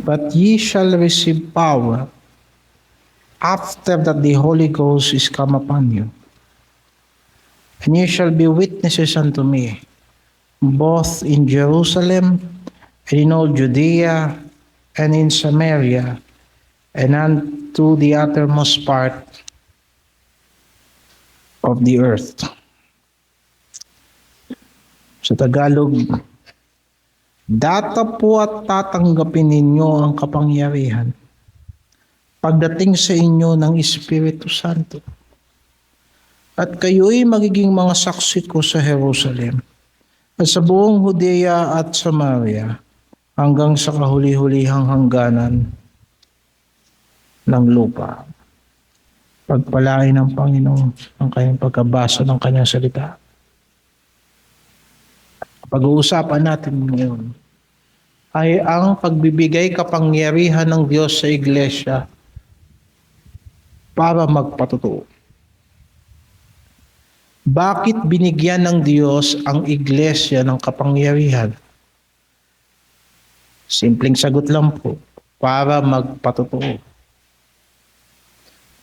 But ye shall receive power after that the Holy Ghost is come upon you. And ye shall be witnesses unto me, both in Jerusalem and in all Judea and in Samaria and unto the uttermost part of the earth. Sa Tagalog, data po at tatanggapin ninyo ang kapangyarihan pagdating sa inyo ng Espiritu Santo. At kayo'y magiging mga saksi ko sa Jerusalem at sa buong Judea at Samaria hanggang sa kahuli-hulihang hangganan ng lupa. Pagpalain ng Panginoon ang kanyang pagkabasa ng kanyang salita. Pag-uusapan natin ngayon ay ang pagbibigay kapangyarihan ng Diyos sa iglesia para magpatotoo. Bakit binigyan ng Diyos ang iglesia ng kapangyarihan? Simpleng sagot lang po, para magpatotoo.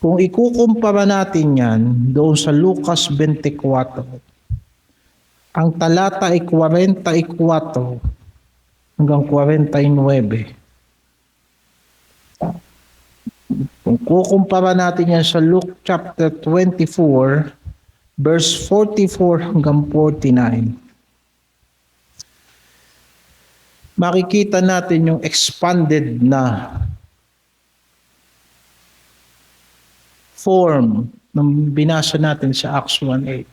Kung ikukumpara natin yan doon sa Lucas 24, ang talata ay 44 hanggang 49. Kung kukumpara natin yan sa Luke chapter 24, verse 44 hanggang 49, makikita natin yung expanded na form ng binasa natin sa Acts 1:8.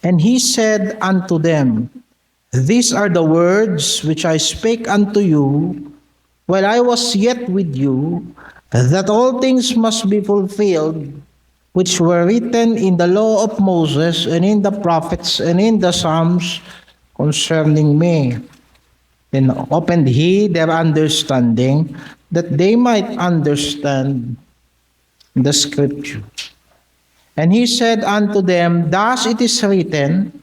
And he said unto them, These are the words which I spake unto you while I was yet with you, that all things must be fulfilled which were written in the law of Moses and in the prophets and in the Psalms concerning me. Then opened he their understanding, that they might understand the scripture. And he said unto them, Thus it is written,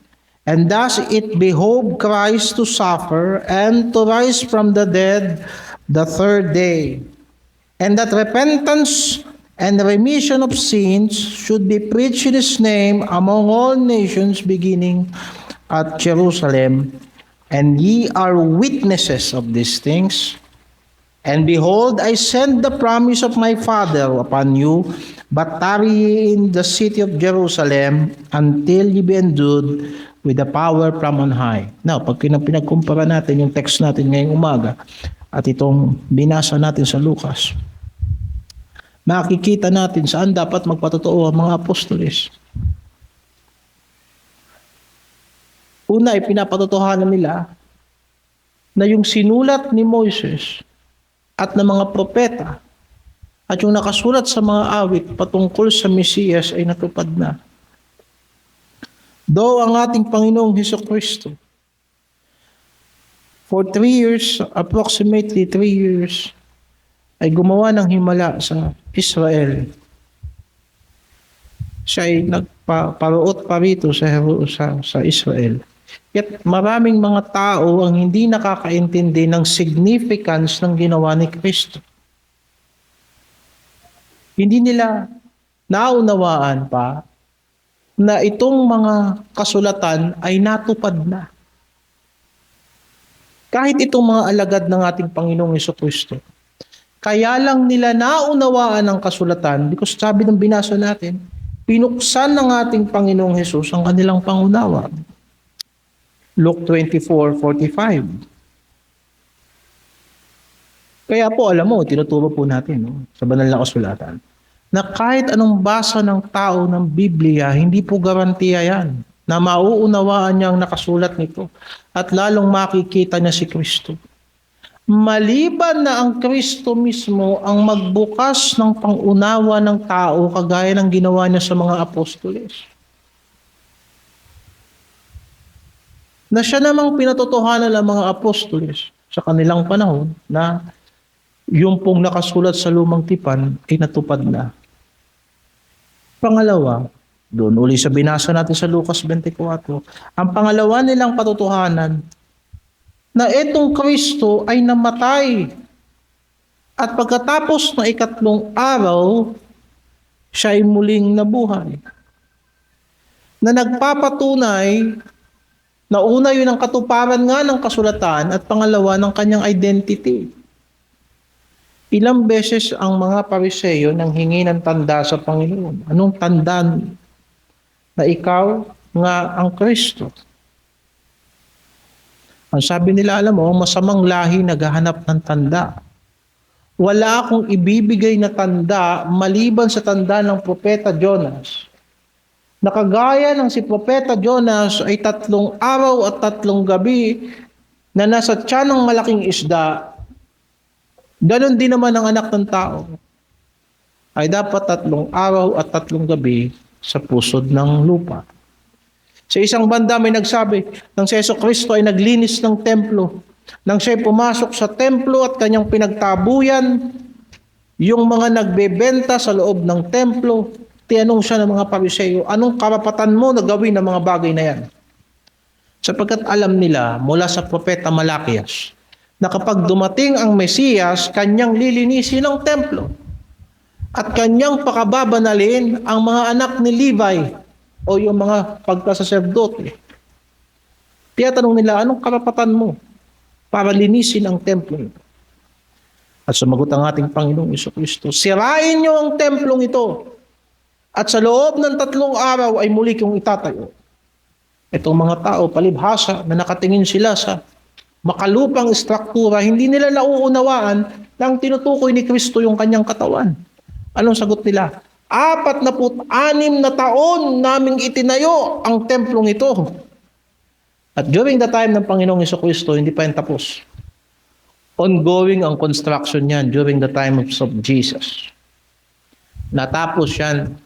and thus it behoved Christ to suffer and to rise from the dead the third day, and that repentance and the remission of sins should be preached in his name among all nations, beginning at Jerusalem. And ye are witnesses of these things. And behold, I send the promise of my Father upon you, but tarry ye in the city of Jerusalem until ye be endued with the power from on high. Now, pag pinagkumpara natin yung text natin ngayong umaga at itong binasa natin sa Lucas, makikita natin saan dapat magpatotoo ang mga apostoles. Una ay pinapatotohanan nila na yung sinulat ni Moises at ng mga propeta at yung nakasulat sa mga awit patungkol sa Mesiyas ay natupad na. Though ang ating Panginoong Hesukristo, for 3 years, approximately 3 years, ay gumawa ng himala sa Israel. Siya ay nagparoot pa rito sa Israel. Yet maraming mga tao ang hindi nakakaintindi ng significance ng ginawa ni Kristo. Hindi nila naunawaan pa na itong mga kasulatan ay natupad na. Kahit itong mga alagad ng ating Panginoong Hesukristo, kaya lang nila naunawaan ang kasulatan because sabi ng binasa natin, pinuksan ng ating Panginoong Hesus ang kanilang pangunawa. Luke 24:45. Kaya po, alam mo, tinuturo po natin sa banal na kasulatan, na kahit anong basa ng tao ng Biblia, hindi po garantiya yan na mauunawaan niya ang nakasulat nito at lalong makikita niya si Kristo. Maliban na ang Kristo mismo ang magbukas ng pangunawa ng tao kagaya ng ginawa niya sa mga apostoles. Na siya namang pinatotohanan ng mga apostoles sa kanilang panahon na yung pong nakasulat sa lumang tipan ay natupad na. Pangalawa, doon uli sa binasa natin sa Lucas 24, ang pangalawa nilang patotohanan na itong Kristo ay namatay. At pagkatapos ng 3 araw, siya ay muling nabuhay. Na nagpapatunay na una yun ang katuparan nga ng kasulatan at pangalawa ng kanyang identity. Ilang beses ang mga Pariseo nang hingi ng tanda sa Panginoon. Anong tanda na ikaw nga ang Kristo? Ang sabi nila, alam mo, masamang lahi naghahanap ng tanda. Wala akong ibibigay na tanda maliban sa tanda ng Propeta Jonas. Nakagaya ng si Propeta Jonas ay 3 araw at 3 gabi na nasa tiyan ng malaking isda, ganon din naman ang anak ng tao ay dapat 3 araw at 3 gabi sa pusod ng lupa. Sa isang banda may nagsabi, nang si Jesucristo ay naglinis ng templo, nang siya'y pumasok sa templo at kanyang pinagtabuyan, yung mga nagbebenta sa loob ng templo, tinanong siya ng mga Pariseo, anong karapatan mo na gawin ng mga bagay na yan? Sapagkat alam nila mula sa Propeta Malakias na kapag dumating ang Mesiyas, kanyang lilinisin ang templo at kanyang pakababanalin ang mga anak ni Levi o yung mga pagkasaserdote. Tiyatanong nila, anong karapatan mo para linisin ang templo? At sumagot ang ating Panginoong Jesucristo, sirain niyo ang templong ito at sa loob ng 3 araw ay muli kong itatayo. Itong mga tao, palibhasa na nakatingin sila sa makalupang struktura, hindi nila nauunawaan na ang tinutukoy ni Kristo yung kanyang katawan. Anong sagot nila? 46 na taon naming itinayo ang templong ito. At during the time ng Panginoong Jesucristo, hindi pa yan tapos. Ongoing ang construction niyan during the time of Jesus. Natapos yan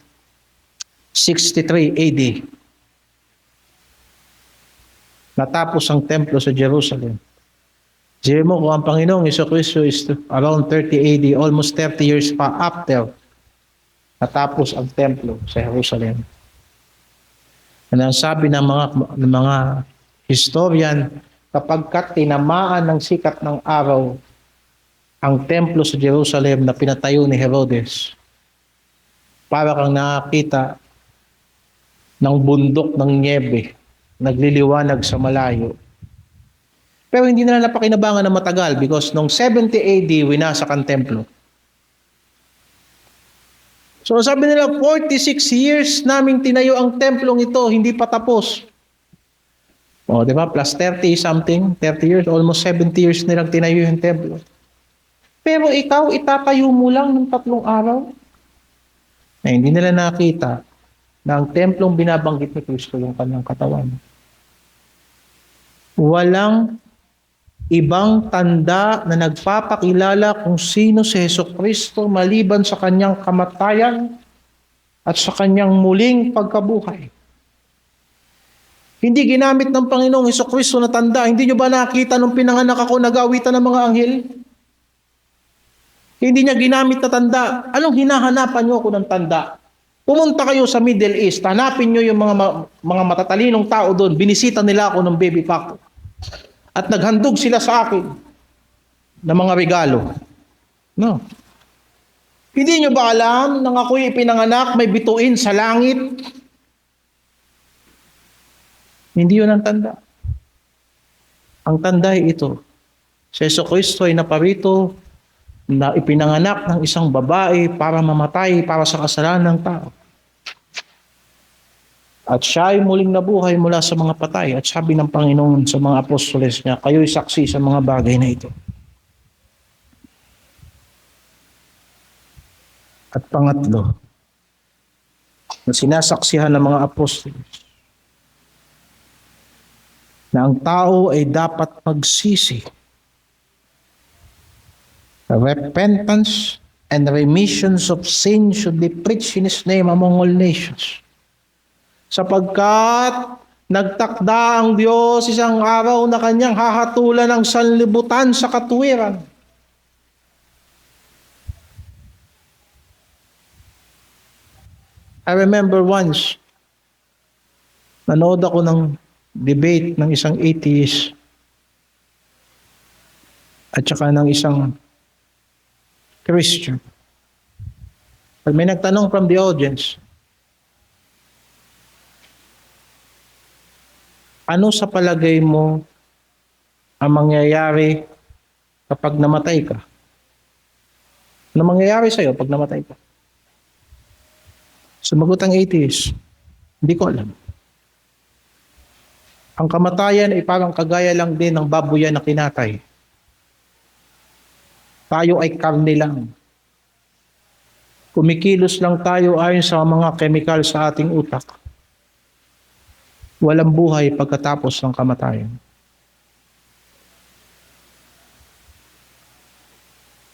63 AD. Natapos ang templo sa Jerusalem. Sabi mo kung ang Panginoong Jesucristo is around 30 AD, almost 30 years pa after natapos ang templo sa Jerusalem. Ang sabi ng mga historian, kapag tinamaan ng sikat ng araw ang templo sa Jerusalem na pinatayo ni Herodes, para kang nakakita ng bundok ng niebe, nagliliwanag sa malayo. Pero hindi nila napakinabangan na matagal because noong 70 AD, winasak ang templo. So sabi nila, 46 years naming tinayo ang templong ito, hindi pa tapos. O, di ba? Plus 30 something, 30 years, almost 70 years nilang tinayo yung templo. Pero ikaw, itatayo mo lang ng 3 araw? Na hindi nila nakita na ang templong binabanggit ni Kristo yung kanyang katawan. Walang ibang tanda na nagpapakilala kung sino si Jesucristo maliban sa kanyang kamatayan at sa kanyang muling pagkabuhay. Hindi ginamit ng Panginoong Jesucristo na tanda. Hindi nyo ba nakita nung pinanganak ako nagawitan ng mga anghel? Hindi niya ginamit na tanda. Anong hinahanapan nyo ako ng tanda? Pumunta kayo sa Middle East, hanapin nyo yung mga matatalinong tao doon. Binisita nila ako ng baby pa ko. At naghandog sila sa akin ng mga regalo. No. Hindi nyo ba alam nang ako'y ipinanganak, may bituin sa langit? Hindi yun ang tanda. Ang tanda ay ito. Si Jesucristo ay naparito na ipinanganak ng isang babae para mamatay para sa kasalanan ng tao. At siya ay muling nabuhay mula sa mga patay. At sabi ng Panginoon sa mga apostoles niya, kayo'y saksi sa mga bagay na ito. At pangatlo, na sinasaksihan ng mga apostoles, na ang tao ay dapat magsisi. Repentance and remissions of sin should be preached in His name among all nations. Sapagkat nagtakda ang Diyos isang araw na kanyang hahatulan ng sanlibutan sa katuwiran. I remember once, nanood ako ng debate ng isang atheist. at saka ng isang Christian. Pag may nagtanong from the audience, ano sa palagay mo ang mangyayari kapag namatay ka? Ano mangyayari sa'yo pag namatay ka? Sumagot ang atheist, hindi ko alam. Ang kamatayan ay parang kagaya lang din ng baboyan na kinatay. Tayo ay karne lang. Kumikilos lang tayo ayon sa mga chemical sa ating utak. Walang buhay pagkatapos ng kamatayan.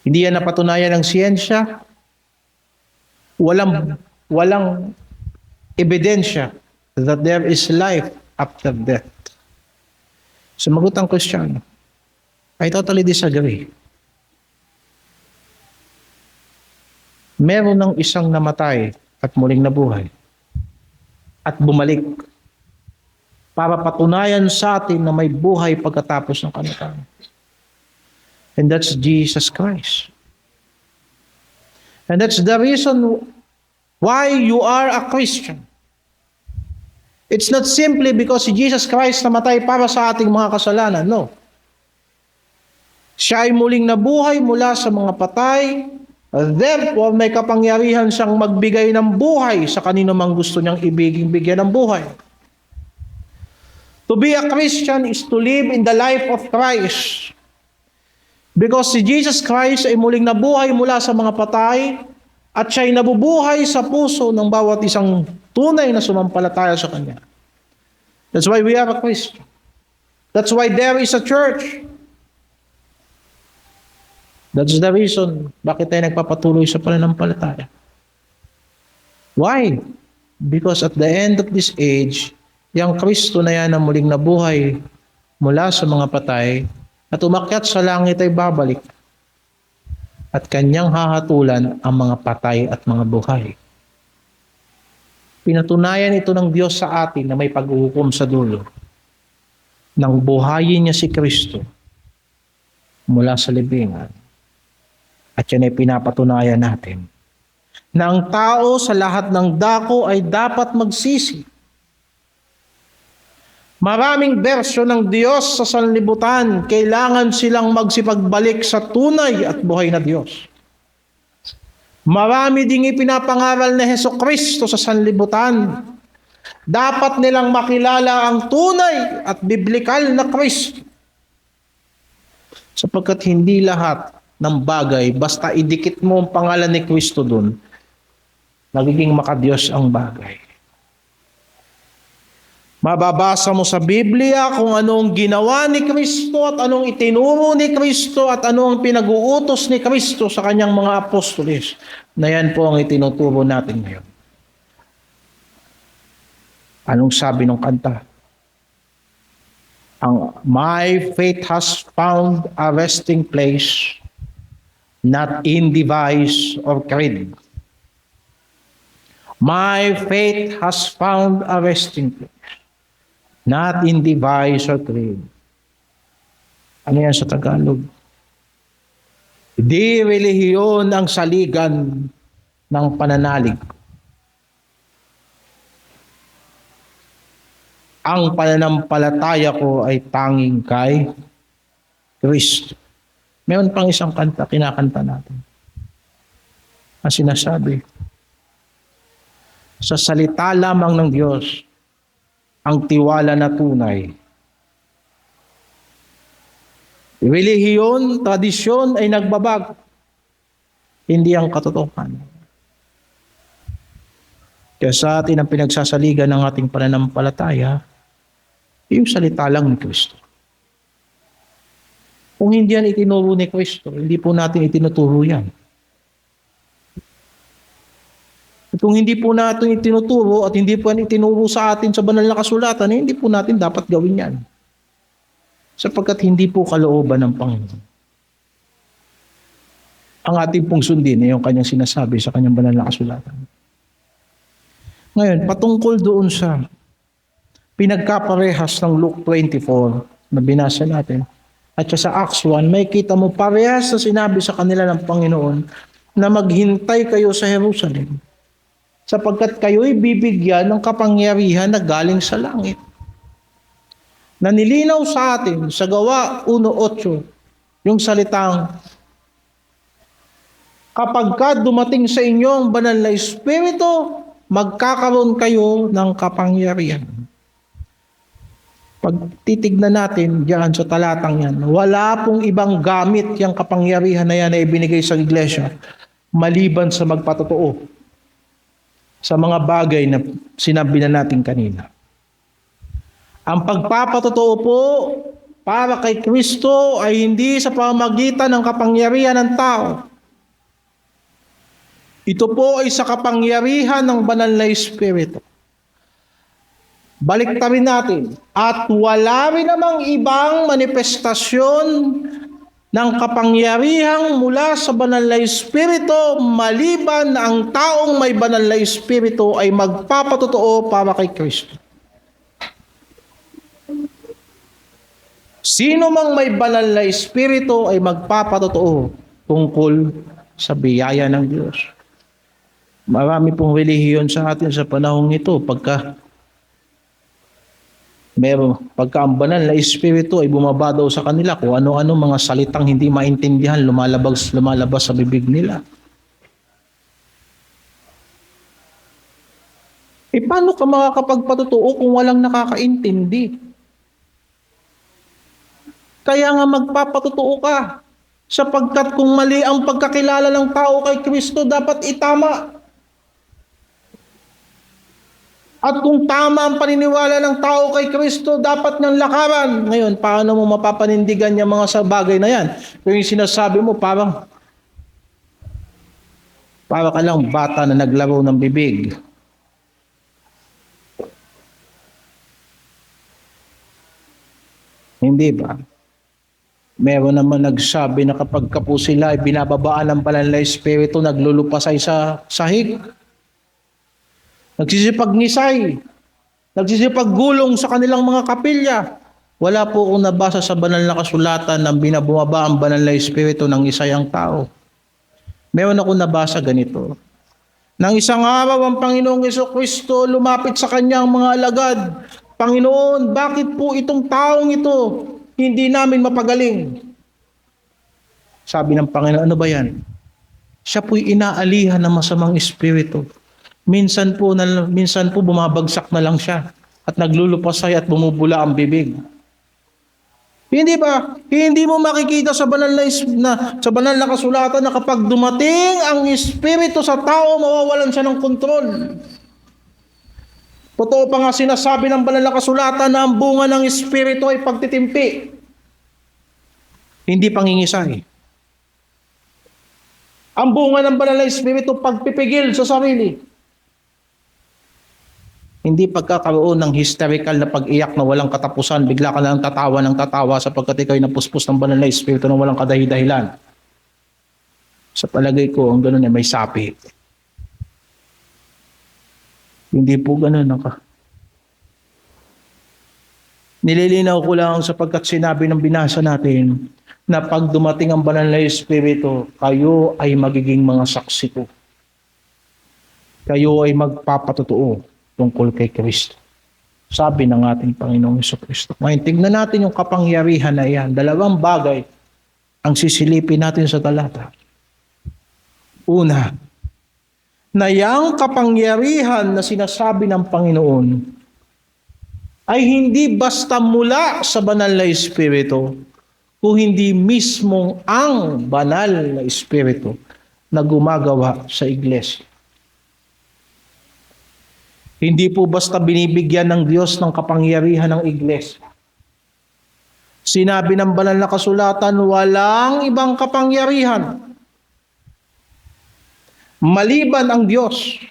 Hindi yan napatunayan ng siyensya. Walang ebidensya that there is life after death. Sumagot ang Kristiyano, I totally disagree. Meron ng isang namatay at muling nabuhay at bumalik para patunayan sa atin na may buhay pagkatapos ng kamatayan. And that's Jesus Christ. And that's the reason why you are a Christian. It's not simply because si Jesus Christ namatay para sa ating mga kasalanan. No. Siya ay muling nabuhay mula sa mga patay. Therefore, may kapangyarihan siyang magbigay ng buhay sa kanino mang gusto niyang bigyan ng buhay. To be a Christian is to live in the life of Christ. Because si Jesus Christ ay muling nabuhay mula sa mga patay at siya'y nabubuhay sa puso ng bawat isang tunay na sumampalataya sa Kanya. That's why we are a Christian. That's why there is a church. That's the reason bakit tayo nagpapatuloy sa pananampalataya. Why? Because at the end of this age, yung Kristo na yan na muling nabuhay mula sa mga patay at umakyat sa langit ay babalik at kanyang hahatulan ang mga patay at mga buhay. Pinatunayan ito ng Diyos sa atin na may paghuhukom sa dulo nang buhayin niya si Kristo mula sa libingan. At yan ay pinapatunayan natin na ang tao sa lahat ng dako ay dapat magsisi. Maraming bersyon ng Diyos sa sanlibutan, kailangan silang magsipagbalik sa tunay at buhay na Diyos. Marami ding ipinapangaral na Hesukristo sa sanlibutan. Dapat nilang makilala ang tunay at biblikal na Kristo. Sapagkat hindi lahat ng bagay, basta idikit mo ang pangalan ni Kristo doon, nagiging makadiyos ang bagay. Mababasa mo sa Biblia kung anong ginawa ni Kristo at anong itinuro ni Kristo at anong pinag-uutos ni Kristo sa kanyang mga apostoles. Na yan po ang itinuturo natin ngayon. Anong sabi ng kanta? My faith has found a resting place, not in device or creed. My faith has found a resting place, not in device or creed. Ano yan sa Tagalog? Di relihiyon ang saligan ng pananalig. Ang pananampalataya ko ay tanging kay Kristo. Meron pang isang kanta, kinakanta natin. Ang sinasabi, sa salita lamang ng Diyos, ang tiwala na tunay. Relihiyon, tradisyon ay nagbabago. Hindi ang katotohanan. Kaya sa atin ang pinagsasaligan ng ating pananampalataya, yung salita lang ni Kristo. Kung hindi yan itinuro ni Kristo, hindi po natin itinuturo yan. At kung hindi po natin itinuturo at hindi po yan itinuro sa atin sa banal na kasulatan, hindi po natin dapat gawin yan. Sapagkat hindi po kalooban ng Panginoon. Ang ating pong sundin ay yung kanyang sinasabi sa kanyang banal na kasulatan. Ngayon, patungkol doon sa pinagkaparehas ng Luke 24 na binasa natin, at sa Acts 1, may kita mo parehas na sinabi sa kanila ng Panginoon na maghintay kayo sa Jerusalem sapagkat kayo'y bibigyan ng kapangyarihan na galing sa langit. Na nilinaw sa atin sa Gawa 1:8 yung salitang, kapag ka dumating sa inyo ang banal na Espiritu, magkakaroon kayo ng kapangyarihan. Pag titignan natin diyan sa talatang yan, wala pong ibang gamit yung kapangyarihan na yan na ibinigay sa iglesia maliban sa magpatotoo sa mga bagay na sinabi na natin kanina. Ang pagpapatotoo po para kay Kristo ay hindi sa pamamagitan ng kapangyarihan ng tao. Ito po ay sa kapangyarihan ng banal na Espiritu. Baliktarin natin. At wala rin namang ibang manifestasyon ng kapangyarihang mula sa banal na Espiritu maliban na ang taong may banal na Espiritu ay magpapatotoo para kay Kristo. Sino mang may banal na Espiritu ay magpapatotoo tungkol sa biyaya ng Diyos. Marami pong relihiyon sa atin sa panahong ito pagka ang banal na Espiritu ay bumaba daw sa kanila kung ano-ano mga salitang hindi maintindihan lumalabas sa bibig nila. Paano ka makakapagpatotoo kung walang nakakaintindi? Kaya nga magpapatotoo ka sapagkat kung mali ang pagkakilala ng tao kay Kristo, dapat itama. At kung tama ang paniniwala ng tao kay Kristo, dapat niyang lakaran. Ngayon, paano mo mapapanindigan yung mga bagay na yan? Kung yung sinasabi mo, para ka lang bata na naglaro ng bibig. Hindi ba? Meron naman nagsabi na kapag ka po sila ay binababaan ng banal na Espiritu, naglulupasay sa sahig. Nagsisipag-nisay, nagsisipag-gulong sa kanilang mga kapilya. Wala po akong nabasa sa banal na kasulatan na binabumaba ang banal na Espiritu ng isang tao. Meron akong nabasa ganito. Nang isang araw ang Panginoong Jesucristo lumapit sa kanyang mga alagad, Panginoon, bakit po itong taong ito hindi namin mapagaling? Sabi ng Panginoon, ano ba yan? Siya po'y inaalihan ng masamang espiritu. Minsan po bumabagsak na lang siya at naglulupasay at bumubula ang bibig. Hindi ba? Hindi mo makikita sa banal na kasulatan na kapag dumating ang espiritu sa tao, mawawalan siya ng kontrol. Totoo pa nga sinasabi ng banal na kasulatan na ang bunga ng espiritu ay pagtitimpi. Hindi pangingisay. Ang bunga ng banal na espiritu pagpipigil sa sarili. Hindi pagkakaroon ng hysterical na pag-iyak na walang katapusan, bigla ka lang tatawa ng tatawa sapagkat ikaw ay napuspos ng banal na espiritu na walang kadahi-dahilan. Sa palagay ko, ang gano'n ay may sapi. Hindi po gano'n. Nililinaw ko lang sapagkat sinabi ng binasa natin na pag dumating ang banal na espiritu, kayo ay magiging mga saksi ko. Kayo ay magpapatotoo tungkol kay Kristo. Sabi ng ating Panginoong Jesucristo. Ngayon, tingnan natin yung kapangyarihan na iyan. Dalawang bagay ang sisilipin natin sa talata. Una, na yung kapangyarihan na sinasabi ng Panginoon ay hindi basta mula sa banal na Espiritu, kung hindi mismong ang banal na Espiritu na gumagawa sa iglesia. Hindi po basta binibigyan ng Diyos ng kapangyarihan ng iglesia. Sinabi ng banal na kasulatan, walang ibang kapangyarihan maliban ang Diyos.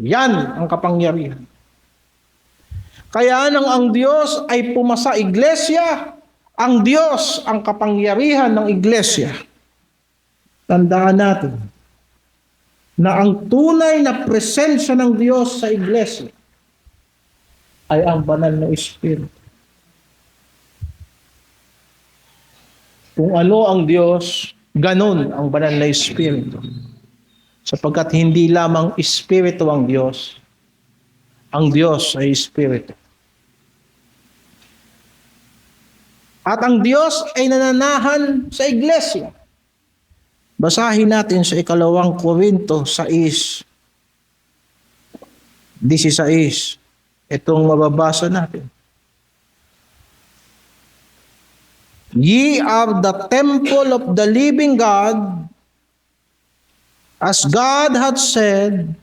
Yan ang kapangyarihan. Kaya nang ang Diyos ay pumasa iglesia, ang Diyos ang kapangyarihan ng iglesia. Tandaan natin na ang tunay na presensya ng Diyos sa iglesia ay ang banal na Espiritu. Kung ano ang Diyos, ganun ang banal na Espiritu. Sapagkat hindi lamang Espiritu ang Diyos ay Espiritu. At ang Diyos ay nananahan sa iglesia. Basahin natin sa 2 Korinto 6:16. Itong mababasa natin. Ye are the temple of the living God, as God hath said,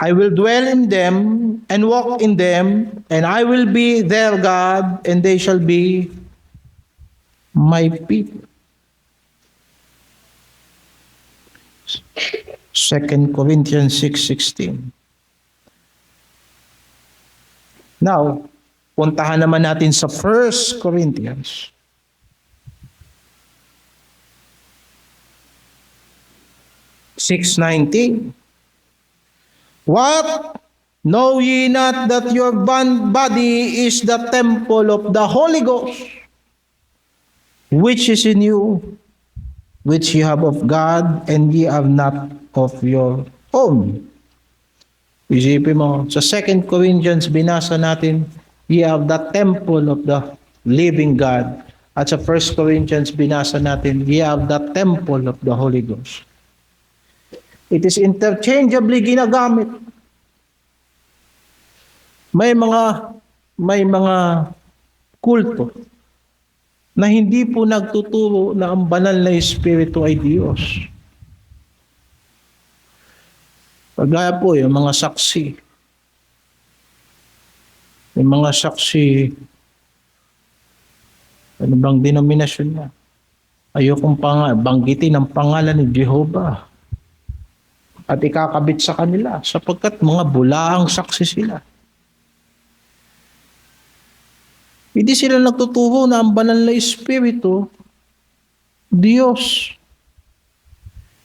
I will dwell in them and walk in them, and I will be their God, and they shall be my people. 2 Corinthians 6:16. Now, puntahan naman natin sa 1 Corinthians. (6:19). What? Know ye not that your body is the temple of the Holy Ghost, which is in you, which ye have of God, and ye are not of your own? Isipin mo, sa 2 Corinthians binasa natin, ye have the temple of the living God. At sa 1 Corinthians binasa natin, ye have the temple of the Holy Ghost. It is interchangeably ginagamit. May mga kulto na hindi po nagtuturo na ang banal na Espiritu ay Diyos. Pagaya po yung mga saksi. Yung mga saksi, ano bang denominasyon niya? Ayokong banggitin ang pangalan ni Jehovah at ikakabit sa kanila sapagkat mga bulaang saksi sila. Hindi sila nagtuturo na ang banal na Espiritu, Diyos.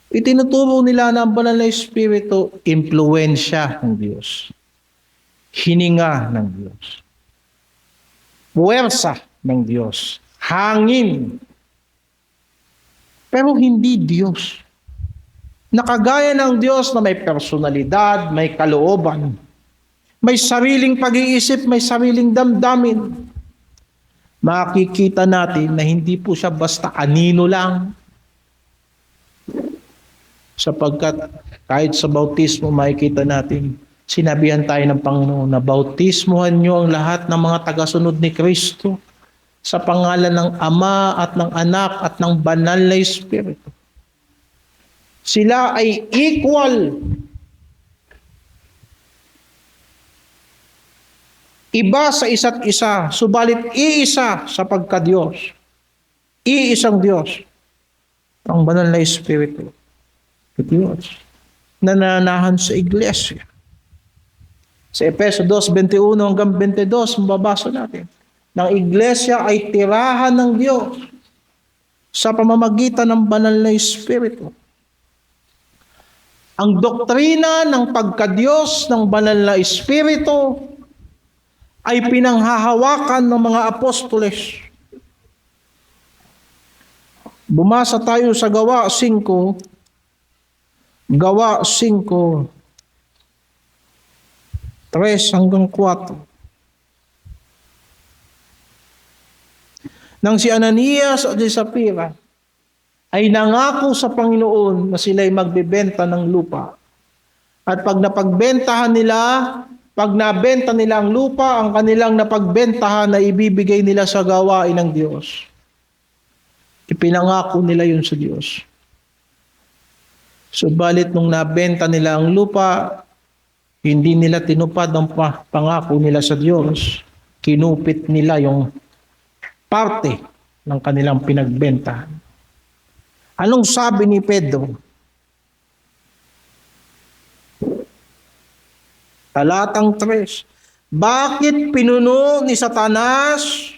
Itinuturo nila na ang banal na Espiritu, impluensya ng Diyos. Hininga ng Diyos. Puwersa ng Diyos. Hangin. Pero hindi Diyos. Nakagaya ng Diyos na may personalidad, may kalooban, may sariling pag-iisip, may sariling damdamin. Makikita natin na hindi po siya basta anino lang. Sapagkat kahit sa bautismo makikita natin, sinabihan tayo ng Panginoon na bautismuhan niyo ang lahat ng mga tagasunod ni Kristo sa pangalan ng Ama at ng Anak at ng Banal na Espiritu. Sila ay equal. Iba sa isa't isa, subalit iisa sa pagka-Diyos. Iisang Diyos. Ang Banal na Espiritu. Diyos. Nananahan sa iglesia. Sa Efeso 2:21 hanggang 22, mababasa natin. Ng iglesia ay tirahan ng Diyos sa pamamagitan ng Banal na Espiritu. Ang doktrina ng pagka-Diyos ng Banal na Espiritu ay pinanghahawakan ng mga apostoles. Bumasa tayo sa Gawa 5, 3 hanggang 4. Nang si Ananias at si Sapphira ay nangako sa Panginoon na sila'y magbebenta ng lupa. At pag nabenta nila ang lupa, ang kanilang napagbentahan na ibibigay nila sa gawain ng Diyos. Ipinangako nila yun sa Diyos. Subalit nung nabenta nila ang lupa, hindi nila tinupad ang pangako nila sa Diyos. Kinupit nila yung parte ng kanilang pinagbentahan. Anong sabi ni Pedro? Talatang 3. Bakit pinuno ni Satanas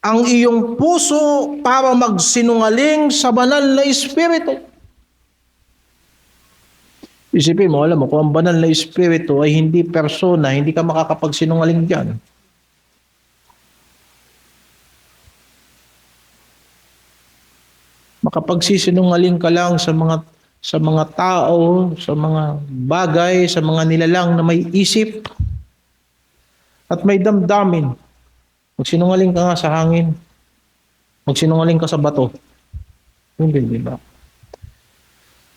ang iyong puso para magsinungaling sa Banal na Espiritu? Isipin mo, alam mo, kung ang Banal na Espiritu ay hindi persona, hindi ka makakapagsinungaling dyan. Makapagsisinungaling ka lang sa mga tao, sa mga bagay, sa mga nilalang na may isip at may damdamin. Magsinungaling ka nga sa hangin. Magsinungaling ka sa bato. Hindi, di ba?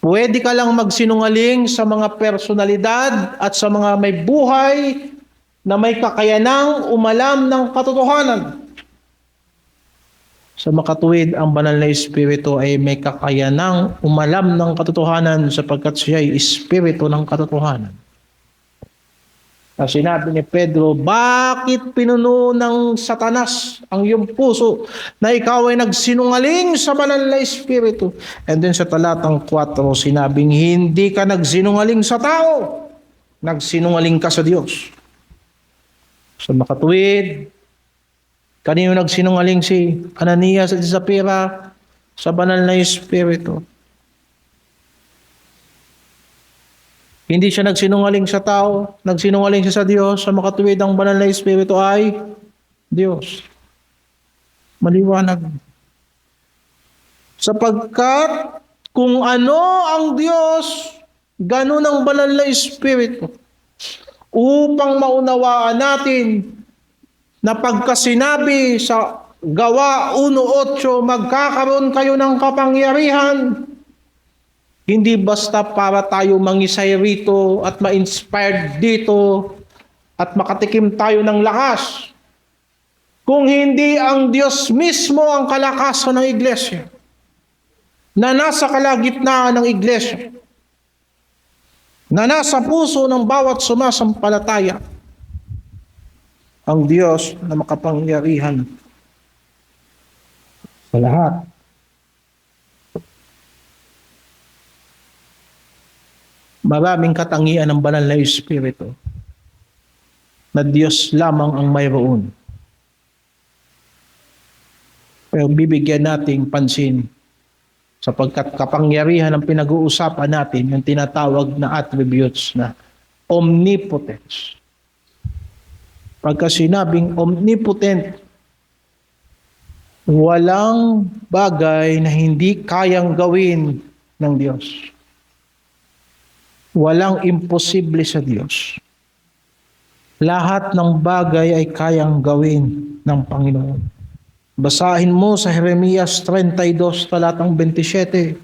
Pwede ka lang magsinungaling sa mga personalidad at sa mga may buhay na may kakayanang umalam ng katotohanan. Sa makatuwid, ang banal na Espiritu ay may kakayanang umalam ng katotohanan sapagkat siya ay Espiritu ng katotohanan. Kasi sinabi ni Pedro, bakit pinuno ng Satanas ang iyong puso na ikaw ay nagsinungaling sa banal na Espiritu? And then sa talatang 4, sinabing, hindi ka nagsinungaling sa tao, nagsinungaling ka sa Diyos. Sa makatuwid, kanino nagsinungaling si Ananias at Sapphira? Sa banal na Espiritu. Hindi siya nagsinungaling sa tao, nagsinungaling siya sa Diyos. Sa makatuwid, ang banal na Espiritu ay Diyos. Maliwanag. Sapagkat kung ano ang Diyos, ganun ang banal na Espiritu. Upang maunawaan natin na pagka sinabi sa Gawa 1:8, magkakaroon kayo ng kapangyarihan, hindi basta para tayo mangisay rito at ma-inspired dito at makatikim tayo ng lakas. Kung hindi ang Diyos mismo ang kalakasan ng iglesia, na nasa kalagitnaan ng iglesia, na nasa puso ng bawat sumasampalataya, ang Diyos na makapangyarihan sa lahat. Maraming katangian ng banal na Espiritu na Diyos lamang ang mayroon. Pero bibigyan nating pansin sapagkat kapangyarihan ang pinag-uusapan natin, yung tinatawag na attributes na omnipotence. Pagka sinabing omnipotent, walang bagay na hindi kayang gawin ng Diyos. Walang imposible sa Diyos. Lahat ng bagay ay kayang gawin ng Panginoon. Basahin mo sa Jeremias 32, talatang 27.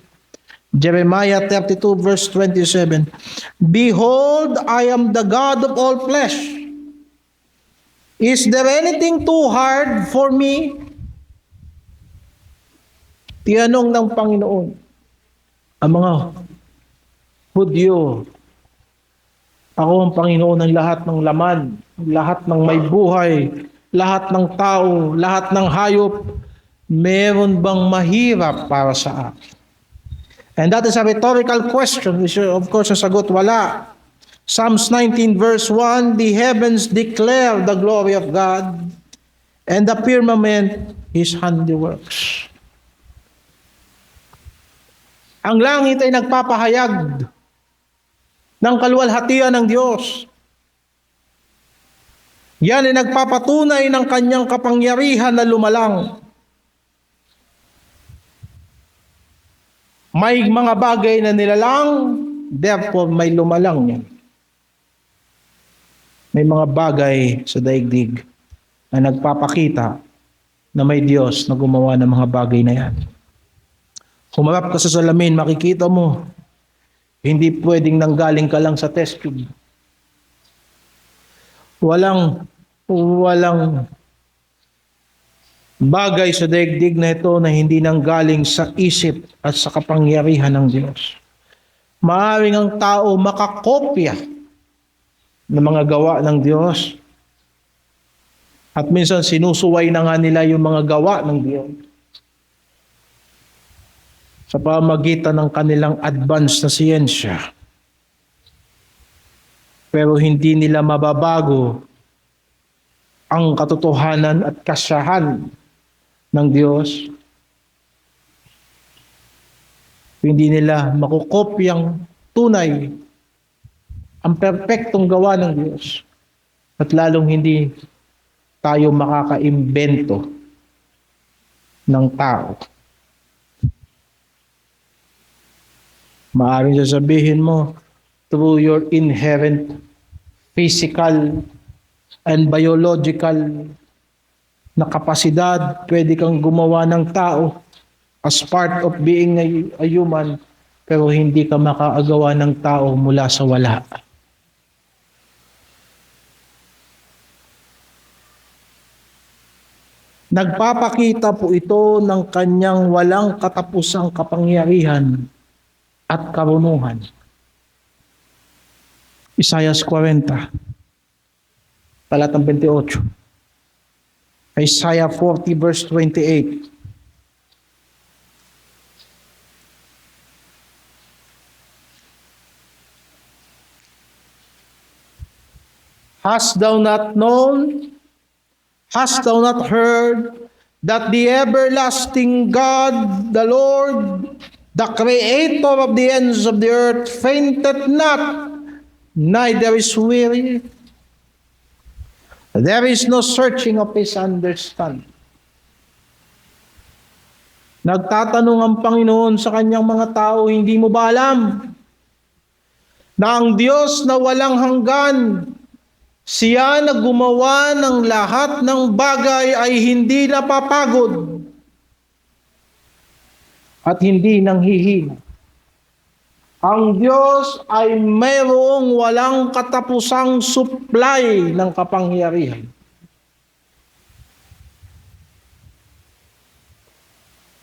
Jeremiah 32, verse 27. Behold, I am the God of all flesh. Is there anything too hard for me? Tinanong ng Panginoon ang mga Hudyo, ako ang Panginoon ng lahat ng laman, lahat ng may buhay, lahat ng tao, lahat ng hayop. Meron bang mahirap para sa akin? And that is a rhetorical question. Of course, ang sagot, wala. Psalms 19 verse 1, the heavens declare the glory of God, and the firmament His handiworks. Ang langit ay nagpapahayag ng kaluwalhatian ng Diyos. Yan ay nagpapatunay ng kanyang kapangyarihan na lumalang. May mga bagay na nilalang, therefore may lumalang yan. May mga bagay sa daigdig na nagpapakita na may Diyos na gumawa ng mga bagay na yan. Humarap ka sa salamin, makikita mo, hindi pwedeng nanggaling ka lang sa test tube. Walang bagay sa daigdig na ito na hindi nanggaling sa isip at sa kapangyarihan ng Diyos. Maaaring ang tao makakopya ng mga gawa ng Diyos. At minsan sinusuway na nga nila yung mga gawa ng Diyos sa pamagitan ng kanilang advanced na siyensya. Pero hindi nila mababago ang katotohanan at kasayahan ng Diyos. Hindi nila makukopyang tunay ang perpektong gawa ng Diyos. At lalong hindi tayo makakaimbento ng tao. Maaaring sasabihin mo, through your inherent physical and biological na kapasidad, pwede kang gumawa ng tao as part of being a human, pero hindi ka makaagawa ng tao mula sa wala. Nagpapakita po ito ng kanyang walang katapusang kapangyarihan at karunungan. Isaiah 40, talatang 28. Isaiah 40 verse 28. Hast thou not known? Hast thou not heard that the everlasting God, the Lord, the Creator of the ends of the earth, fainteth not, neither is weary? There is no searching of his understanding. Nagtatanong ang Panginoon sa kanyang mga tao, hindi mo ba alam na ang Diyos na walang hanggan, siya na gumawa ng lahat ng bagay ay hindi napapagod at hindi nanghihina. Ang Diyos ay mayroong walang katapusang supply ng kapangyarihan.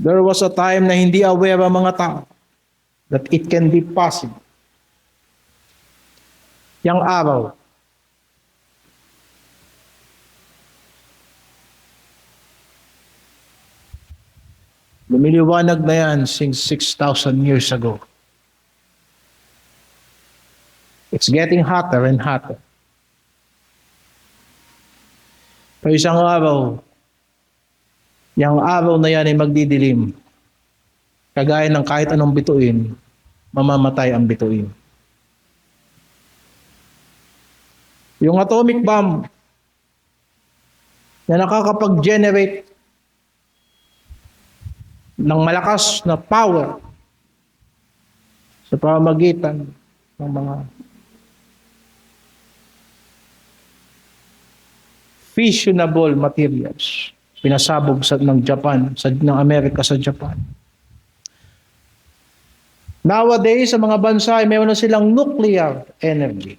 There was a time na hindi aware ang mga tao that it can be possible. Yang araw, lumiliwanag na yan since 6,000 years ago. It's getting hotter and hotter. Pero isang araw, yung araw na yan ay magdidilim. Kagaya ng kahit anong bituin, mamamatay ang bituin. Yung atomic bomb na nakakapag-generate ng malakas na power sa pamamagitan ng mga fissionable materials. Pinasabog ng Japan, ng Amerika sa Japan. Nowadays, sa mga bansa ay mayroon na silang nuclear energy.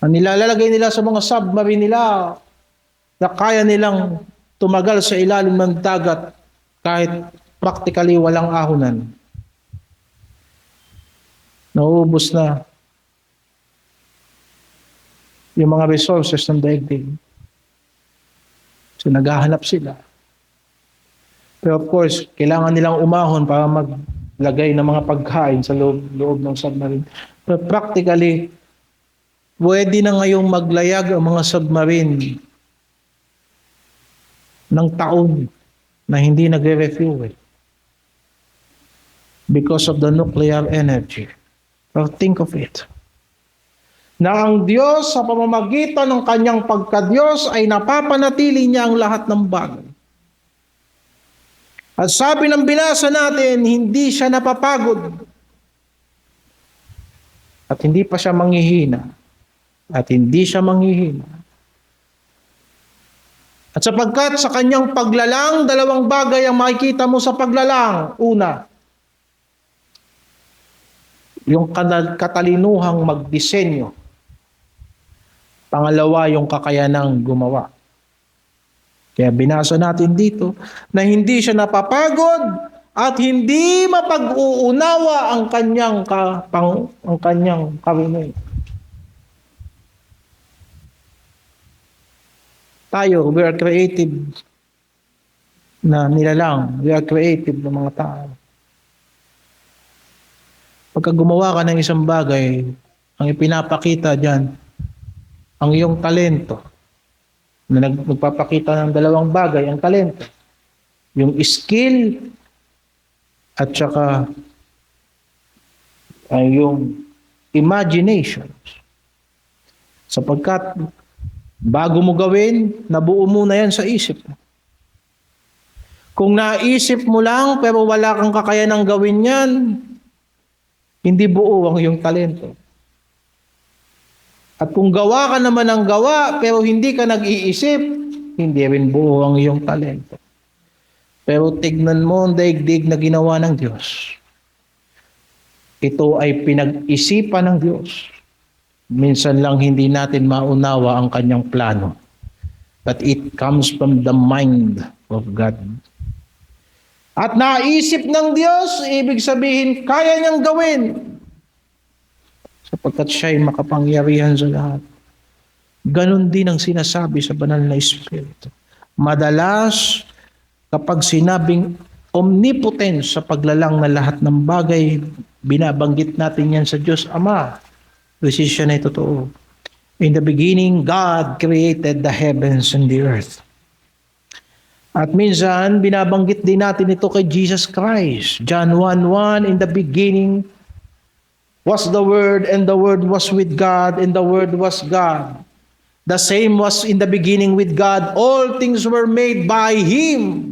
Ang nilalagay nila sa mga submarine nila na kaya nilang tumagal sa ilalim ng dagat kahit practically walang ahonan. Nauubos na yung mga resources ng daigdig. So naghahanap sila. Pero of course, kailangan nilang umahon para maglagay ng mga pagkain sa loob ng submarine. Pero practically, pwede na ngayong maglayag ang mga submarine ng taon na hindi nagre-refuel because of the nuclear energy. So think of it. Na ang Diyos sa pamamagitan ng kanyang pagka-Diyos ay napapanatili niya ang lahat ng bagay. At sabi ng binasa natin, hindi siya napapagod. At hindi pa siya manghihina. At hindi siya manghihina. At sapagkat sa kanyang paglalang, dalawang bagay ang makikita mo sa paglalang. Una, yung katalinuhang magdisenyo. Pangalawa, yung kakayanang gumawa. Kaya binasa natin dito na hindi siya napapagod at hindi mapag-uunawa ang kanyang karunungan. Tayo, we are creative na nilalang. We are creative ng mga tao. Pagka gumawa ka ng isang bagay, ang ipinapakita dyan, ang iyong talento, na nagpapakita ng dalawang bagay, ang talento, yung skill, at saka yung imagination. Sapagkat bago mo gawin, nabuo mo na yan sa isip mo. Kung naisip mo lang pero wala kang kakayanang gawin yan, hindi buo ang iyong talento. At kung gawa ka naman ng gawa, pero hindi ka nag-iisip, hindi rin buo ang iyong talento. Pero tignan mo ang daigdig na ginawa ng Diyos. Ito ay pinag-isipan ng Diyos. Minsan lang hindi natin maunawa ang kanyang plano. But it comes from the mind of God. At naisip ng Diyos, ibig sabihin, kaya niyang gawin. Sapagkat siya ay makapangyarihan sa lahat. Ganon din ang sinasabi sa banal na Espiritu. Madalas, kapag sinabing omnipotence sa paglalang na lahat ng bagay, binabanggit natin yan sa Diyos Ama. Precision ay totoo. In the beginning, God created the heavens and the earth. At minsan, binabanggit din natin ito kay Jesus Christ. John 1:1, in the beginning was the Word, and the Word was with God, and the Word was God. The same was in the beginning with God. All things were made by Him.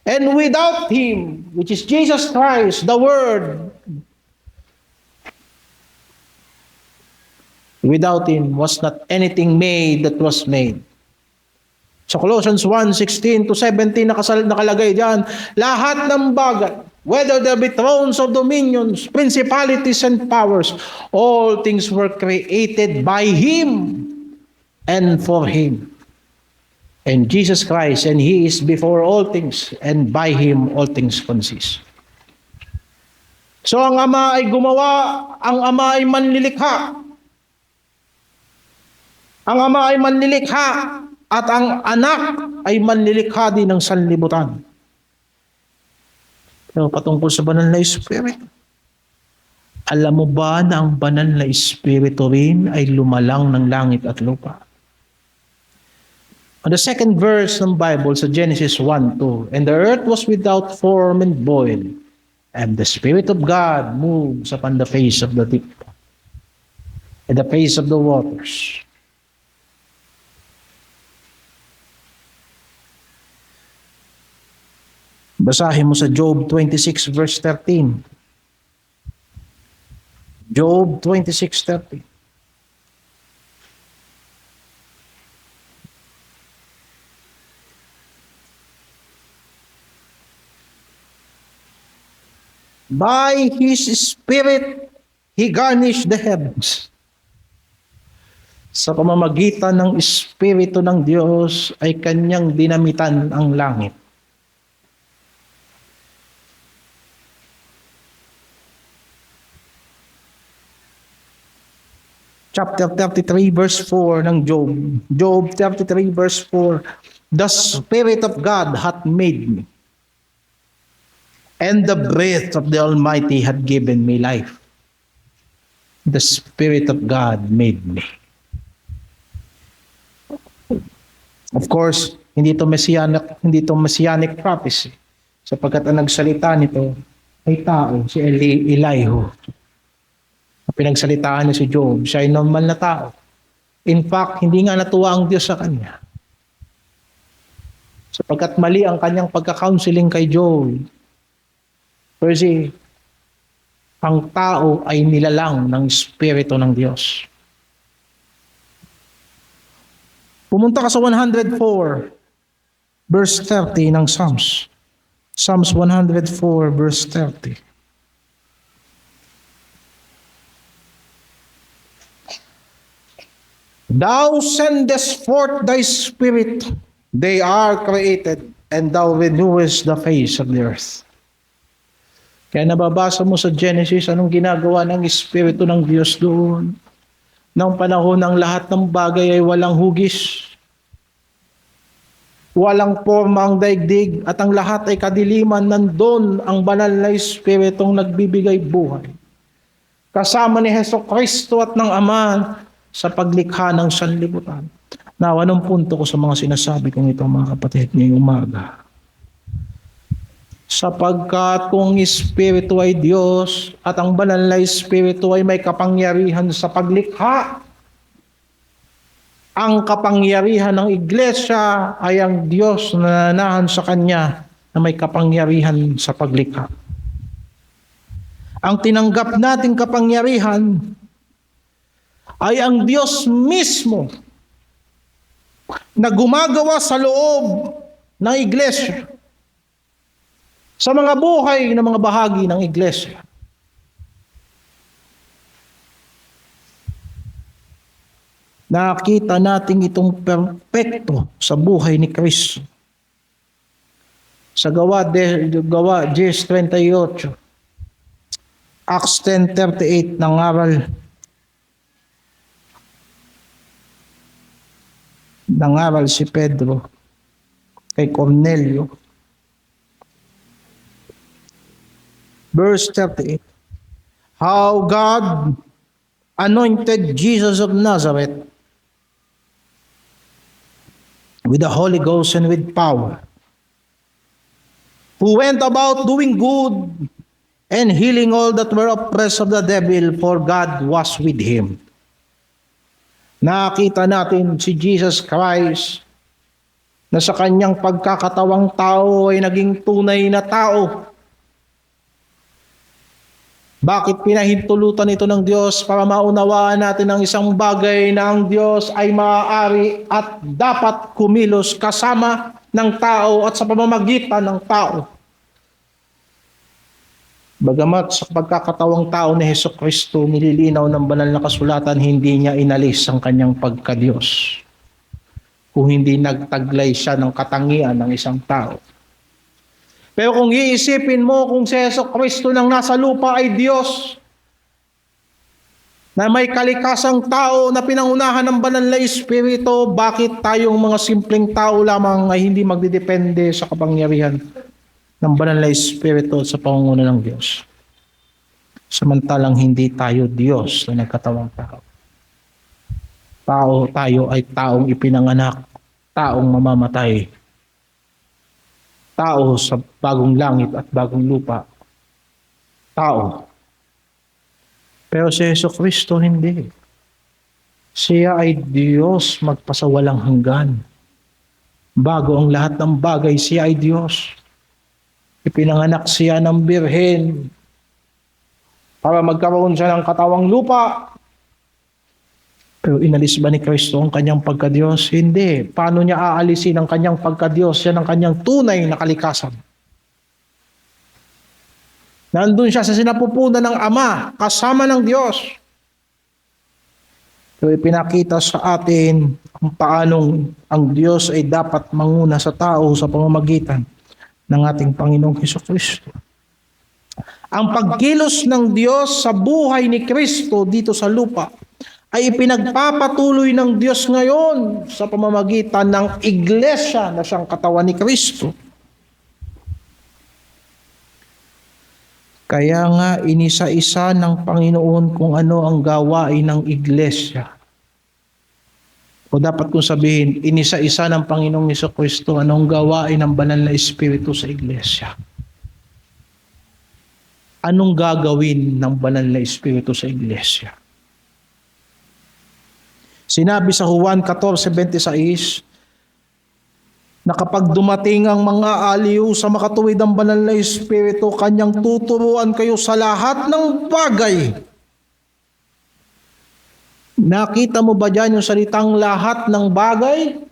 And without Him, which is Jesus Christ, the Word, without Him was not anything made that was made. Sa Colossians 1:16 to 17 nakalagay diyan, lahat ng bagay, whether there be thrones or dominions, principalities and powers, all things were created by Him and for Him. And Jesus Christ, and He is before all things, and by Him all things consist. So ang Ama ay gumawa, ang Ama ay manlilikha. Ang Ama ay manlilikha, at ang Anak ay manlilikha din ng sanlibutan. Pero patungkol sa banal na Espiritu, alam mo ba na ang banal na Espiritu rin ay lumalang ng langit at lupa? On the second verse ng Bible sa Genesis 1:2, and the earth was without form and void, and the Spirit of God moves upon the face of the deep, and the face of the waters. Basahin mo sa Job 26 verse 13. Job 26:13. By His Spirit, He garnished the heavens. Sa pamamagitan ng Espiritu ng Diyos ay Kanyang dinamitan ang langit. Chapter 33 verse 4 ng Job. Job 33 verse 4. The Spirit of God hath made me, and the breath of the Almighty had given me life. The Spirit of God made me. Of course, hindi ito messianic prophecy. Sapagkat ang nagsalita nito ay tao, si Elihu. Pinagsalitaan niya si Job, siya ay normal na tao. In fact, hindi nga natuwa ang Diyos sa kanya. Sapagkat mali ang kanyang pagka-counseling kay Job. Kasi ang tao ay nilalang ng Espiritu ng Diyos. Pumunta ka sa 104, verse 30 ng Psalms. Psalms 104, verse 30. Thou sendest forth thy Spirit, they are created, and thou renewest the face of the earth. Kaya nababasa mo sa Genesis, anong ginagawa ng Espiritu ng Diyos doon? Nang panahon ng lahat ng bagay ay walang hugis, walang forma ang daigdig, at ang lahat ay kadiliman, nandun ang banal na Espiritong nagbibigay buhay. Kasama ni Jesucristo at ng Ama, sa paglikha ng sanlibutan. Now, anong punto ko sa mga sinasabi kong ito, mga kapatid, ngayong umaga? Sapagkat kung Espiritu ay Diyos at ang banal na Espiritu ay may kapangyarihan sa paglikha, ang kapangyarihan ng Iglesia ay ang Diyos na nananahan sa Kanya na may kapangyarihan sa paglikha. ang tinanggap nating kapangyarihan ay ang Diyos mismo na gumagawa sa loob ng iglesia, sa mga buhay ng mga bahagi ng iglesia. Nakita natin itong perpekto sa buhay ni Kristo. Sa Gawa 10:38, Acts 10:38, nangaral si Pedro kay Cornelio. Verse 38, how God anointed Jesus of Nazareth with the Holy Ghost and with power, who went about doing good and healing all that were oppressed of the devil, for God was with him. Nakita natin si Jesus Christ na sa kanyang pagkakatawang tao ay naging tunay na tao. Bakit pinahintulutan ito ng Diyos? Para maunawaan natin ang isang bagay na ang Diyos ay maaari at dapat kumilos kasama ng tao at sa pamamagitan ng tao. Bagamat sa pagkakatawang tao ni Hesukristo, nililinaw ng banal na kasulatan, hindi niya inalis ang kanyang pagka-Diyos. Kung hindi nagtaglay siya ng katangian ng isang tao. Pero kung iisipin mo kung si Hesukristo nang nasa lupa ay Diyos, na may kalikasang tao na pinangunahan ng banal na Espiritu, bakit tayong mga simpleng tao lamang ay hindi magdidepende sa kapangyarihan ng banal na Espiritu sa pangunguna ng Diyos? Samantalang hindi tayo Diyos na nagkatawang tao. Tayo ay taong ipinanganak, taong mamamatay, tao sa bagong langit at bagong lupa, tao. Pero si Hesukristo hindi. Siya ay Diyos magpasawalang hanggan. Bago ang lahat ng bagay, siya ay Diyos. Ipinanganak siya ng birhen para magkaroon siya ng katawang lupa. Pero inalis ba ni Kristo ang kanyang pagka-Diyos? Hindi. Paano niya aalisin ang kanyang pagka-Diyos? Yan ang kanyang tunay na kalikasan. Nandun siya sa sinapupunan ng Ama, kasama ng Diyos. So ipinakita sa atin kung paanong ang Diyos ay dapat manguna sa tao sa pamamagitan ng ating Panginoong Hesukristo. Ang pagkilos ng Diyos sa buhay ni Kristo dito sa lupa ay ipinagpapatuloy ng Diyos ngayon sa pamamagitan ng iglesia na siyang katawan ni Kristo. Kaya nga inisa-isa ng Panginoon kung ano ang gawain ng iglesia. O dapat kong sabihin, inisa-isa ng Panginoong Hesukristo anong gawain ng banal na Espiritu sa iglesia. Anong gagawin ng banal na Espiritu sa iglesia? Sinabi sa Juan 14:26 na kapag dumating ang mga aliw sa makatuwid ang banal na Espiritu, kanyang tuturuan kayo sa lahat ng bagay. Nakita mo ba dyan yung salitang lahat ng bagay?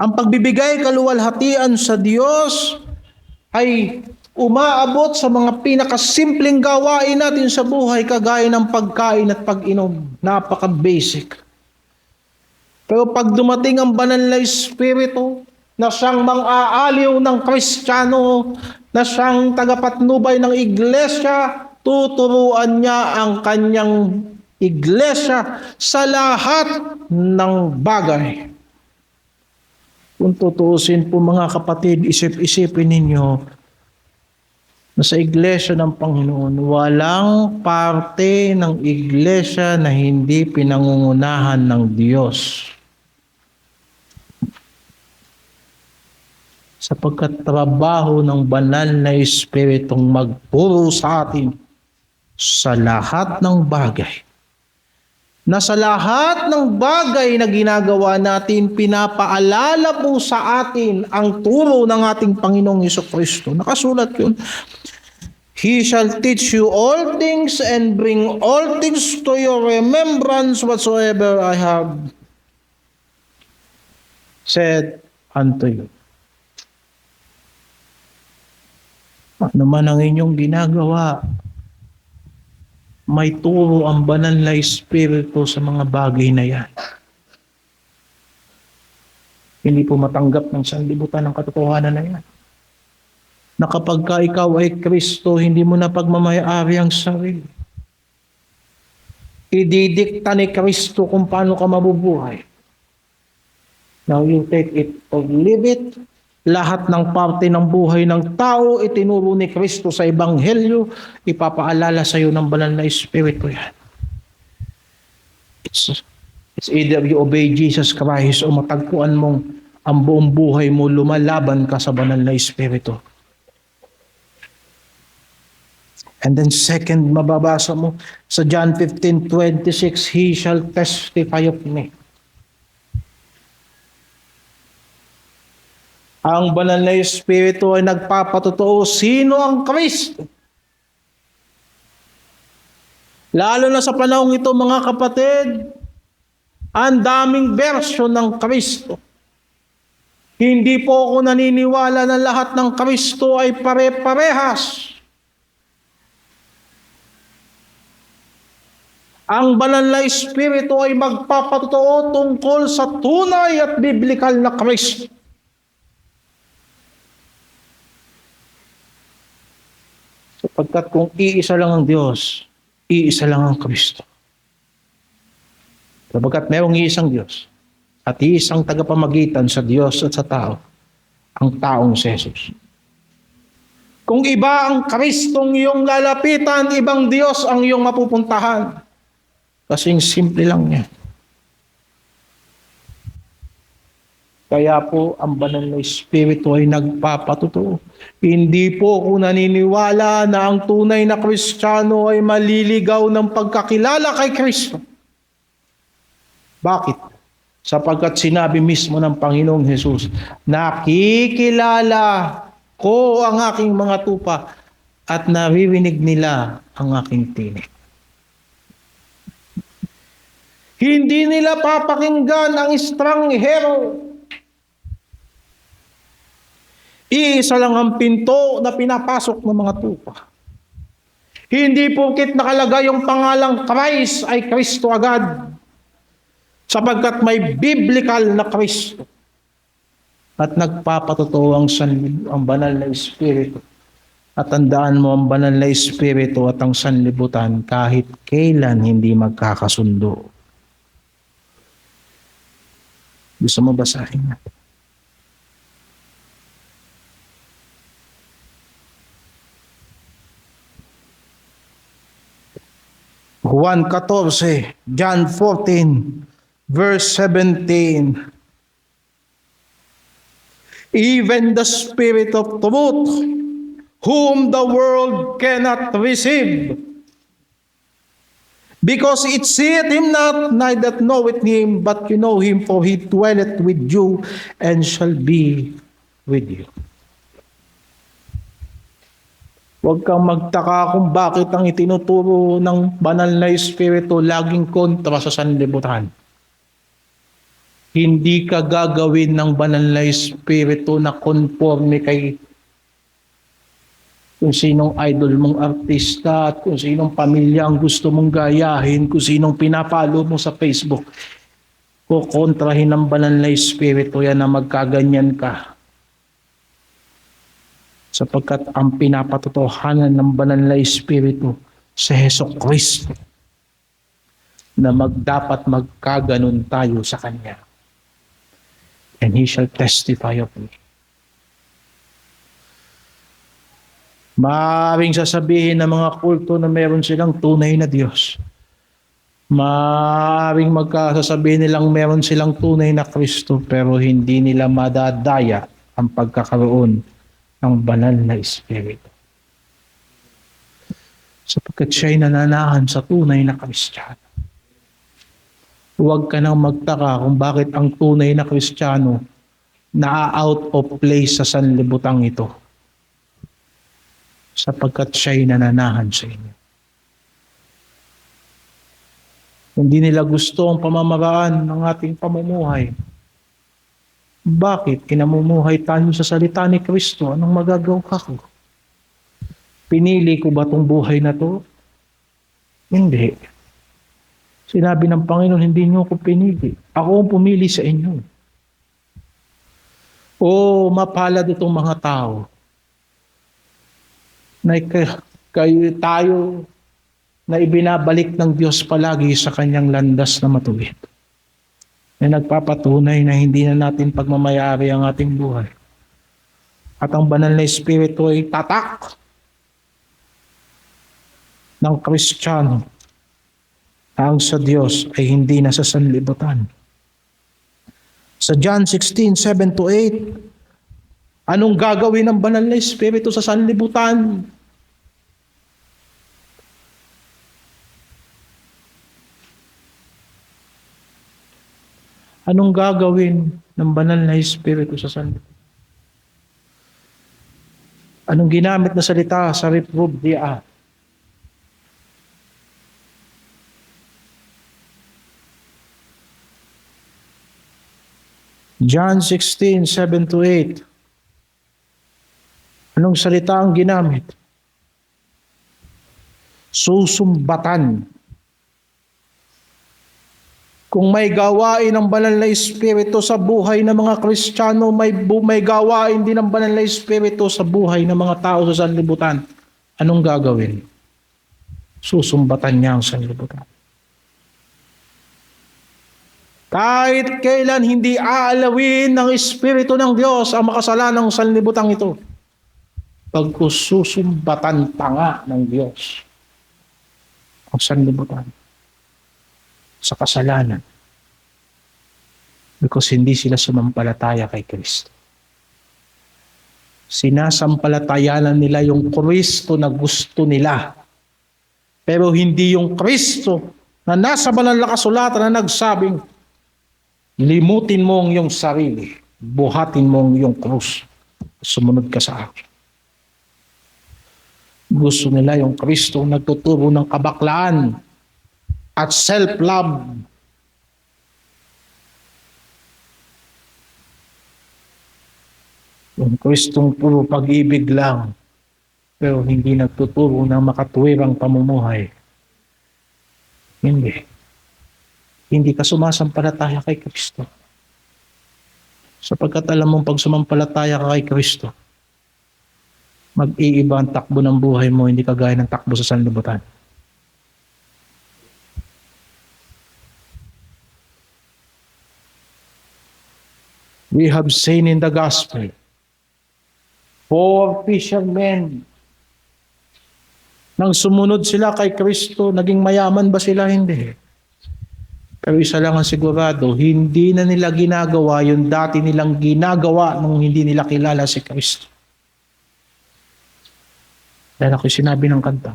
Ang pagbibigay kaluwalhatian sa Diyos ay umaabot sa mga pinakasimpleng gawain natin sa buhay, kagaya ng pagkain at pag-inom. Napaka-basic. Pero pag dumating ang banal na Espiritu, na siyang mang-aaliw ng Kristiyano, na siyang tagapatnubay ng iglesia, tuturuan niya ang kanyang iglesia sa lahat ng bagay. Kung tutuusin po mga kapatid, isip-isipin ninyo, na sa iglesia ng Panginoon, walang parte ng iglesia na hindi pinangungunahan ng Diyos. Sapagkat trabaho ng banal na Espiritong magturo sa atin sa lahat ng bagay. Na sa lahat ng bagay na ginagawa natin, pinapaalala po sa atin ang turo ng ating Panginoong Hesukristo. Nakasulat yun. He shall teach you all things and bring all things to your remembrance whatsoever I have said unto you. Ano man ang inyong ginagawa, may turo ang banal na Espiritu sa mga bagay na yan. Hindi po matanggap ng sanlibutan ng katotohanan na yan. Na kapag ka ikaw ay Kristo, hindi mo na pagmamayari ang sarili. Ididikta ni Kristo kung paano ka mabubuhay. Now you take it or leave it. Lahat ng parte ng buhay ng tao, itinuro ni Kristo sa Ebanghelyo, ipapaalala sa iyo ng banal na Espiritu yan. It's either you obey Jesus Christ o matagpuan mong ang buong buhay mo lumalaban ka sa banal na Espiritu. And then second, mababasa mo sa John 15:26, He shall testify of me. Ang banal na Espiritu ay nagpapatotoo sino ang Kristo. Lalo na sa panahong ito, mga kapatid, ang daming bersyon ng Kristo. Hindi po ako naniniwala na lahat ng Kristo ay pare-parehas. Ang banal na Espiritu ay magpapatotoo tungkol sa tunay at biblikal na Kristo. Sapagkat kung iisa lang ang Diyos, iisa lang ang Kristo. Sapagkat mayroong iisang Diyos at iisang tagapamagitan sa Diyos at sa tao, ang taong si Jesus. Kung iba ang Kristong iyong lalapitan, ibang Diyos ang iyong mapupuntahan. Kasing simple lang niya. Kaya po, ang banal na Espiritu ay nagpapatotoo. Hindi po ako naniniwala na ang tunay na Kristiyano ay maliligaw ng pagkakilala kay Kristo. Bakit? Sapagkat sinabi mismo ng Panginoong Hesus, nakikilala ko ang aking mga tupa at naririnig nila ang aking tinig. Hindi nila papakinggan ang estranghero. Iisa lang ang pinto na pinapasok ng mga tupa. Hindi porket nakalagay yung pangalang Christ ay Kristo agad. Sapagkat may biblical na Kristo. At nagpapatotoo ang banal na Espiritu. At tandaan mo ang banal na Espiritu at ang sanlibutan kahit kailan hindi magkakasundo. Gusto mo basahin natin? Juan 14, John 14, verse 17. Even the Spirit of truth, whom the world cannot receive, because it seeth him not, neither knoweth him, but you know him, for he dwelleth with you, and shall be with you. Huwag kang magtaka kung bakit ang itinuturo ng banal na Espiritu laging kontra sa sanlibutan. Hindi ka gagawin ng banal na Espiritu na conforme kay kung sinong idol mong artista at kung sinong pamilya ang gusto mong gayahin, kung sinong pinapalo mo sa Facebook. Kukontrahin ng banal na Espiritu yan na magkaganyan ka. Sapagkat ang pinapatotohanan ng banal na Espiritu sa Jesucristo na dapat magkaganon tayo sa Kanya. And He shall testify of me. Maaaring sasabihin ng mga kulto na meron silang tunay na Diyos. Maaaring magkasasabihin nilang meron silang tunay na Kristo pero hindi nila madadaya ang pagkakaroon ng banal na Espiritu. Sapagkat siya'y nananahan sa tunay na Kristiyano. Huwag ka nang magtaka kung bakit ang tunay na Kristiyano na-out of place sa sanlibutan ito. sapagkat siya'y nananahan sa inyo. Hindi nila gusto ang pamamaraan ng ating pamumuhay. Bakit? Kinamumuhay tayo sa salita ni Kristo. Anong magagawa ko? Pinili ko ba itong buhay na to? Hindi. Sinabi ng Panginoon, hindi niyo ako pinili. Ako ang pumili sa inyo. O mapalad itong mga tao na tayo na ibinabalik ng Diyos palagi sa kanyang landas na matuwid. Na nagpapatunay na hindi na natin pagmamayari ang ating buhay. At ang banal na Espiritu ay tatak ng Kristiyano ang sa Diyos ay hindi na sa sanlibutan. Sa John 16:7-8, anong gagawin ng banal na Espiritu sa sanlibutan? Anong gagawin ng banal na Espiritu sa sanlibutan? Anong ginamit na salita sa reprove dia? John 16:7-8. Anong salita ang ginamit? Susumbatan. Kung may gawain ng banal na Espiritu sa buhay ng mga Kristiyano, may gawain din ng banal na Espiritu sa buhay ng mga tao sa sanlibutan. Anong gagawin? Susumbatan niya ang sanlibutan. Kahit kailan hindi aalawin ng Espiritu ng Diyos ang makasalanang sanlibutan ito. Pagkususumbatan tanga ng Diyos ang sanlibutan sa kasalanan. Because hindi sila sumampalataya kay Kristo. Sinasampalatayanan nila yung Kristo na gusto nila. Pero hindi yung Kristo na nasa banal na kasulatan na nagsabing, limutin mo ang iyong sarili, buhatin mo ang iyong krus, sumunod ka sa akin. Gusto nila yung Kristo nagtuturo ng kabaklaan at self-love. Yung Kristong puro pag-ibig lang, pero hindi nagtuturo ng makatuwirang pamumuhay. Hindi. Hindi ka sumasampalataya kay Kristo. Sapagkat alam mong pag sumampalataya ka kay Kristo, mag-iiba ang takbo ng buhay mo, hindi kagaya ng takbo sa sanlibutan. We have seen in the gospel, 4 fishermen, nang sumunod sila kay Kristo, naging mayaman ba sila? Hindi. Pero isa lang ang sigurado, hindi na nila ginagawa yung dati nilang ginagawa nung hindi nila kilala si Kristo. Dahil ako sinabi ng kanta,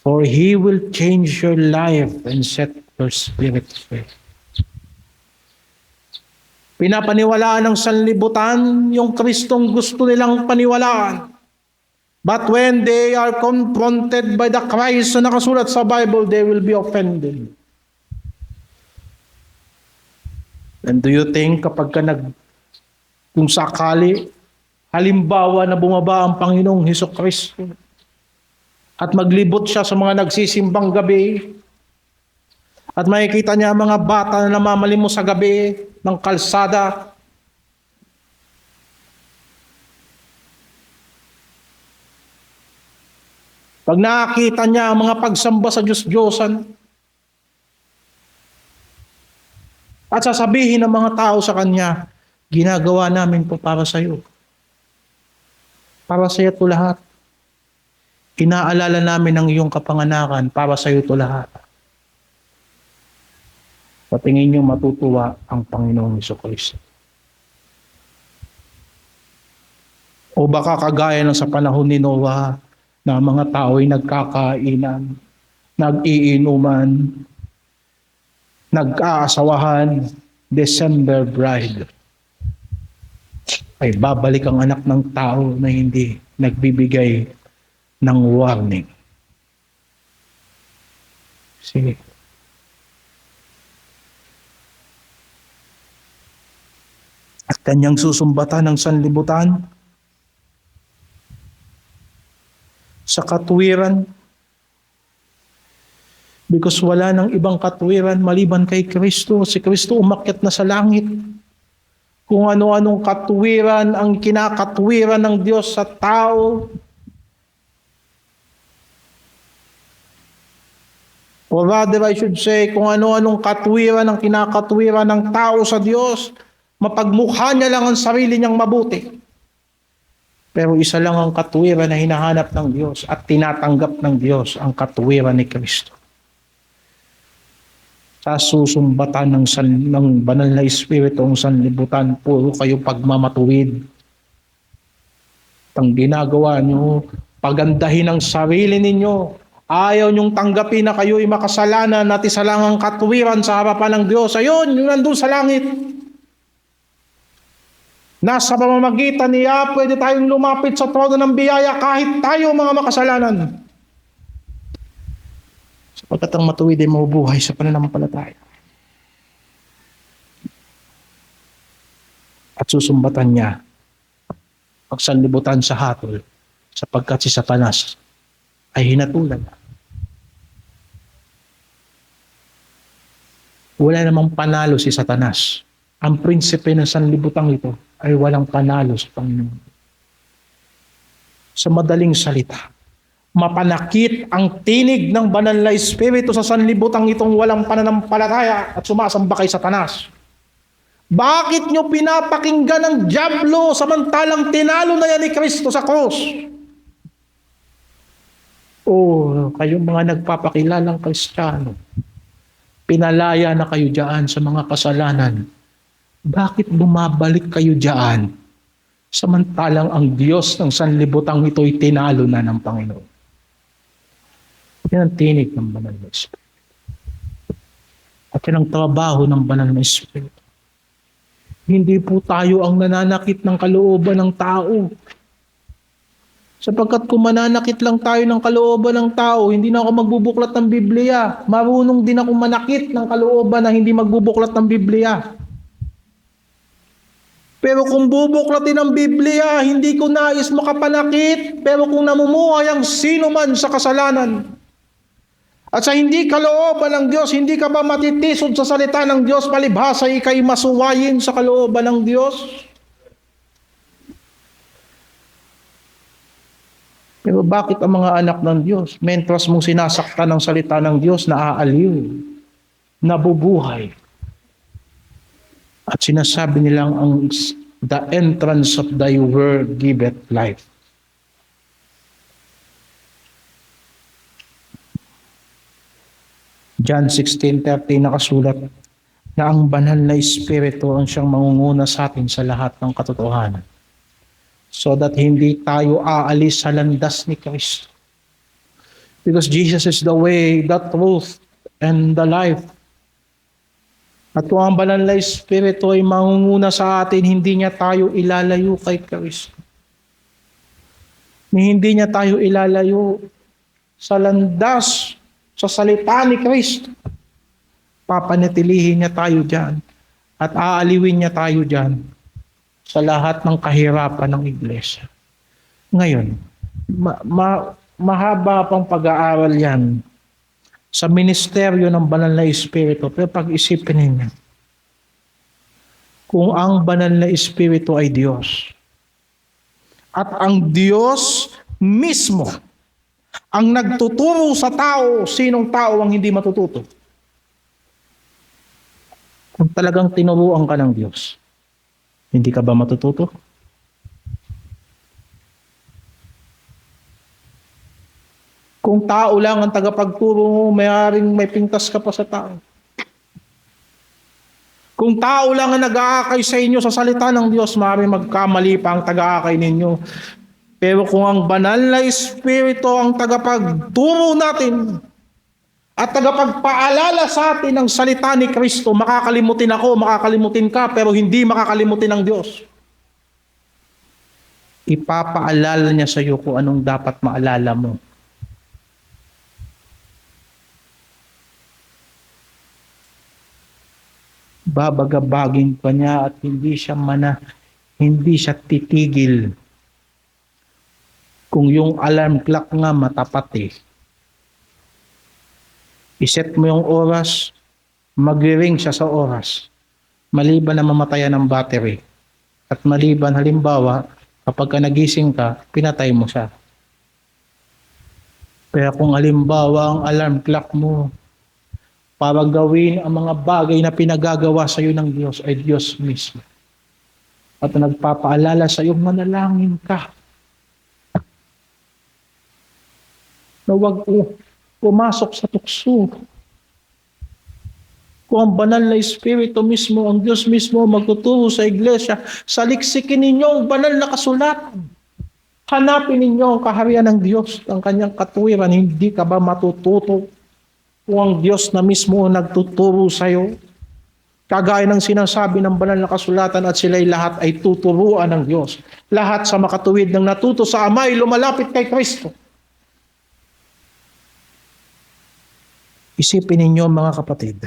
for He will change your life and set your spirit free. Pinapaniwalaan ng sanlibutan yung Kristong gusto nilang paniwalaan. But when they are confronted by the Christ na nakasulat sa Bible, they will be offended. And do you think kapag kung sakali, halimbawa na bumaba ang Panginoong Hesukristo at maglibot siya sa mga nagsisimbang gabi at makikita niya mga bata na namamalimos sa gabi ng kalsada, pag nakakita niya ang mga pagsamba sa Diyos-Diyosan, at sasabihin ng mga tao sa Kanya, ginagawa namin po para sa iyo. Para sa iyo ito lahat. Inaalala namin ang iyong kapanganakan, para sa iyo ito lahat. Sa tingin niyo matutuwa ang Panginoong Hesukristo. O baka kagaya ng sa panahon ni Noah, na mga tao ay nagkakainan, nag-iinuman, nag-aasawahan, December bride. Ay babalik ang anak ng tao na hindi nagbibigay ng warning. Sige. At kanyang susumbatan ng sanlibutan sa katwiran, because wala nang ibang katwiran maliban kay Kristo. Si Kristo umakyat na sa langit. Kung ano-anong katwiran ang kinakatwiran ng Diyos sa tao, or rather I should say, kung ano-anong katwiran ang kinakatwiran ng tao sa Diyos, mapagmukha niya lang ang sarili niyang mabuti. Pero isa lang ang katwiran na hinahanap ng Diyos at tinatanggap ng Diyos, ang katwiran ni Kristo. Sa susumbatan ng banal na Espiritu ang sanlibutan, puro kayo pagmamatuwid. Ang ginagawa nyo, pagandahin ang sarili ninyo. Ayaw nyong tanggapin na kayo'y makasalanan at isa lang ang katwiran sa harapan ng Diyos. Ayun, yung nandun sa langit. Nasa pamamagitan niya, pwede tayong lumapit sa trono ng biyaya kahit tayo mga makasalanan. Sapagkat ang matuwid ay mabubuhay sa pananampalataya. At susumbatan niya ang sanlibutan sa hatol, sapagkat si Satanas ay hinatulan. Wala namang panalo si Satanas. Ang prinsipe ng sanlibutan ito ay walang panalo sa Panginoon. Sa madaling salita, mapanakit ang tinig ng banal na Espiritu sa sanlibutan itong walang pananampalataya at sumasamba kay Satanas. Bakit nyo pinapakinggan ng dyablo samantalang tinalo na yan ni Kristo sa krus? Kayong mga nagpapakilalang Kristiyano, pinalaya na kayo diyan sa mga kasalanan. Bakit bumabalik kayo diyan samantalang ang Diyos ng sanlibutan ito'y tinalo na ng Panginoon? Yan ang tinig ng banal na Espiritu. At yan ang trabaho ng banal na Espiritu. Hindi po tayo ang nananakit ng kalooban ng tao. Sapagkat kung mananakit lang tayo ng kalooban ng tao, hindi na ako magbubuklat ng Biblia. Marunong din ako manakit ng kalooban na hindi magbubuklat ng Biblia. Pero kung bubuklatin ng Biblia, hindi ko nais makapanakit. Pero kung namumuhay ang sino man sa kasalanan, at sa hindi kalooban ng Diyos, hindi ka ba matitisod sa salita ng Diyos, palibhasa ika'y masuwayin sa kalooban ng Diyos? Pero bakit ang mga anak ng Diyos, mentras mong sinasaktan ng salita ng Diyos, naaaliw, nabubuhay? At sinasabi nilang the entrance of thy word giveth life. John 16:30 nakasulat na ang banal na Espiritu ang siyang mangunguna sa atin sa lahat ng katotohanan. So that hindi tayo aalis sa landas ni Kristo. Because Jesus is the way, the truth, and the life. At kung ang banal na Espiritu ay mangunguna sa atin, hindi niya tayo ilalayo kay Kristo. Hindi niya tayo ilalayo sa landas, sa salita ni Kristo. Papanatilihin niya tayo dyan at aaliwin niya tayo dyan sa lahat ng kahirapan ng iglesia. Ngayon, mahaba pang pag-aaral yan sa ministeryo ng banal na Espiritu. Pero pag-isipin ninyo, kung ang banal na Espiritu ay Diyos at ang Diyos mismo ang nagtuturo sa tao, sinong tao ang hindi matututo? Kung talagang tinuruan ka ng Diyos, hindi ka ba matututo? Kung tao lang ang tagapagturo mo, may pintas ka pa sa tao. Kung tao lang ang nag-aakay sa inyo sa salita ng Diyos, maaaring magkamali pa ang taga-aakay ninyo. Pero kung ang banal na Espiritu ang tagapagturo natin at tagapagpaalala sa atin ng salita ni Kristo, makakalimutin ako, makakalimutin ka, pero hindi makakalimutin ng Diyos. Ipapaalala niya sa iyo kung anong dapat maalala mo. Babagabagin pa niya at hindi siya titigil. Kung yung alarm clock nga matapat iset mo yung oras, mag-ring siya sa oras. Maliban na mamatayan ng battery. At maliban halimbawa, kapag ka nagising ka, pinatay mo siya. Pero kung halimbawa ang alarm clock mo, para gawin ang mga bagay na pinagagawa sa iyo ng Diyos ay Diyos mismo. At nagpapaalala sa iyo, manalangin ka. Na huwag pumasok sa tukso. Kung ang banal na Espiritu mismo, ang Diyos mismo magtuturo sa iglesia, saliksikin ninyo ang banal na kasulatan. Hanapin ninyo ang kaharian ng Diyos, ang kanyang katuwiran. Hindi ka ba matututo kung ang Diyos na mismo nagtuturo sa iyo? Kagaya ng sinasabi ng banal na kasulatan at sila'y lahat ay tuturuan ng Diyos. Lahat sa makatuwid ng natuto sa Ama ay lumalapit kay Kristo. Isipin ninyo mga kapatid,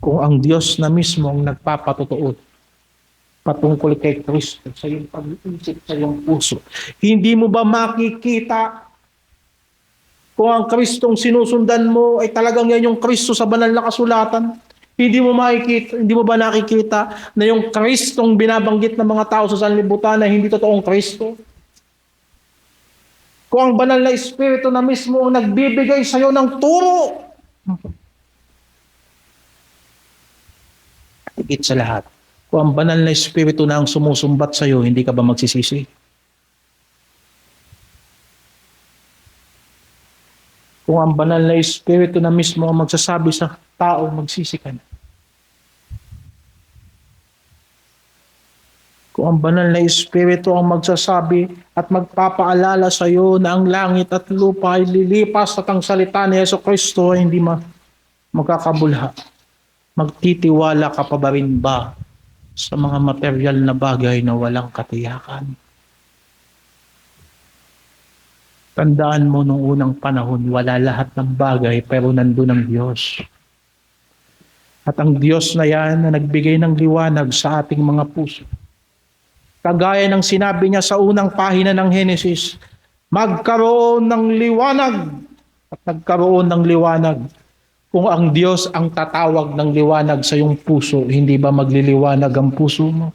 kung ang Diyos na mismo ang nagpapatutuo patungkol kay Kristo sa iyong pag-iisip, sa iyong puso, hindi mo ba makikita kung ang Kristong sinusundan mo ay talagang yan yung Kristo sa banal na kasulatan? Hindi mo ba nakikita na yung Kristong binabanggit ng mga tao sa sanlibutan na hindi totoong Kristo? Kung ang banal na Espiritu na mismo ang nagbibigay sa iyo ng turo, higit sa lahat, kung ang banal na Espiritu na ang sumusumbat sa iyo, hindi ka ba magsisisi? Kung ang banal na Espiritu na mismo ang magsasabi sa tao, magsisi ka na. Kung ang banal na Espiritu ang magsasabi at magpapaalala sa iyo na ang langit at lupa ay lilipas at ang salita ni Jesucristo ay hindi magkakabulha, magtitiwala ka pa ba rin ba sa mga material na bagay na walang katiyakan? Tandaan mo nung unang panahon, wala lahat ng bagay pero nandun ang Diyos. At ang Diyos na yan na nagbigay ng liwanag sa ating mga puso. Kagaya ng sinabi niya sa unang pahina ng Henesis, magkaroon ng liwanag at nagkaroon ng liwanag. Kung ang Diyos ang tatawag ng liwanag sa iyong puso, hindi ba magliliwanag ang puso mo?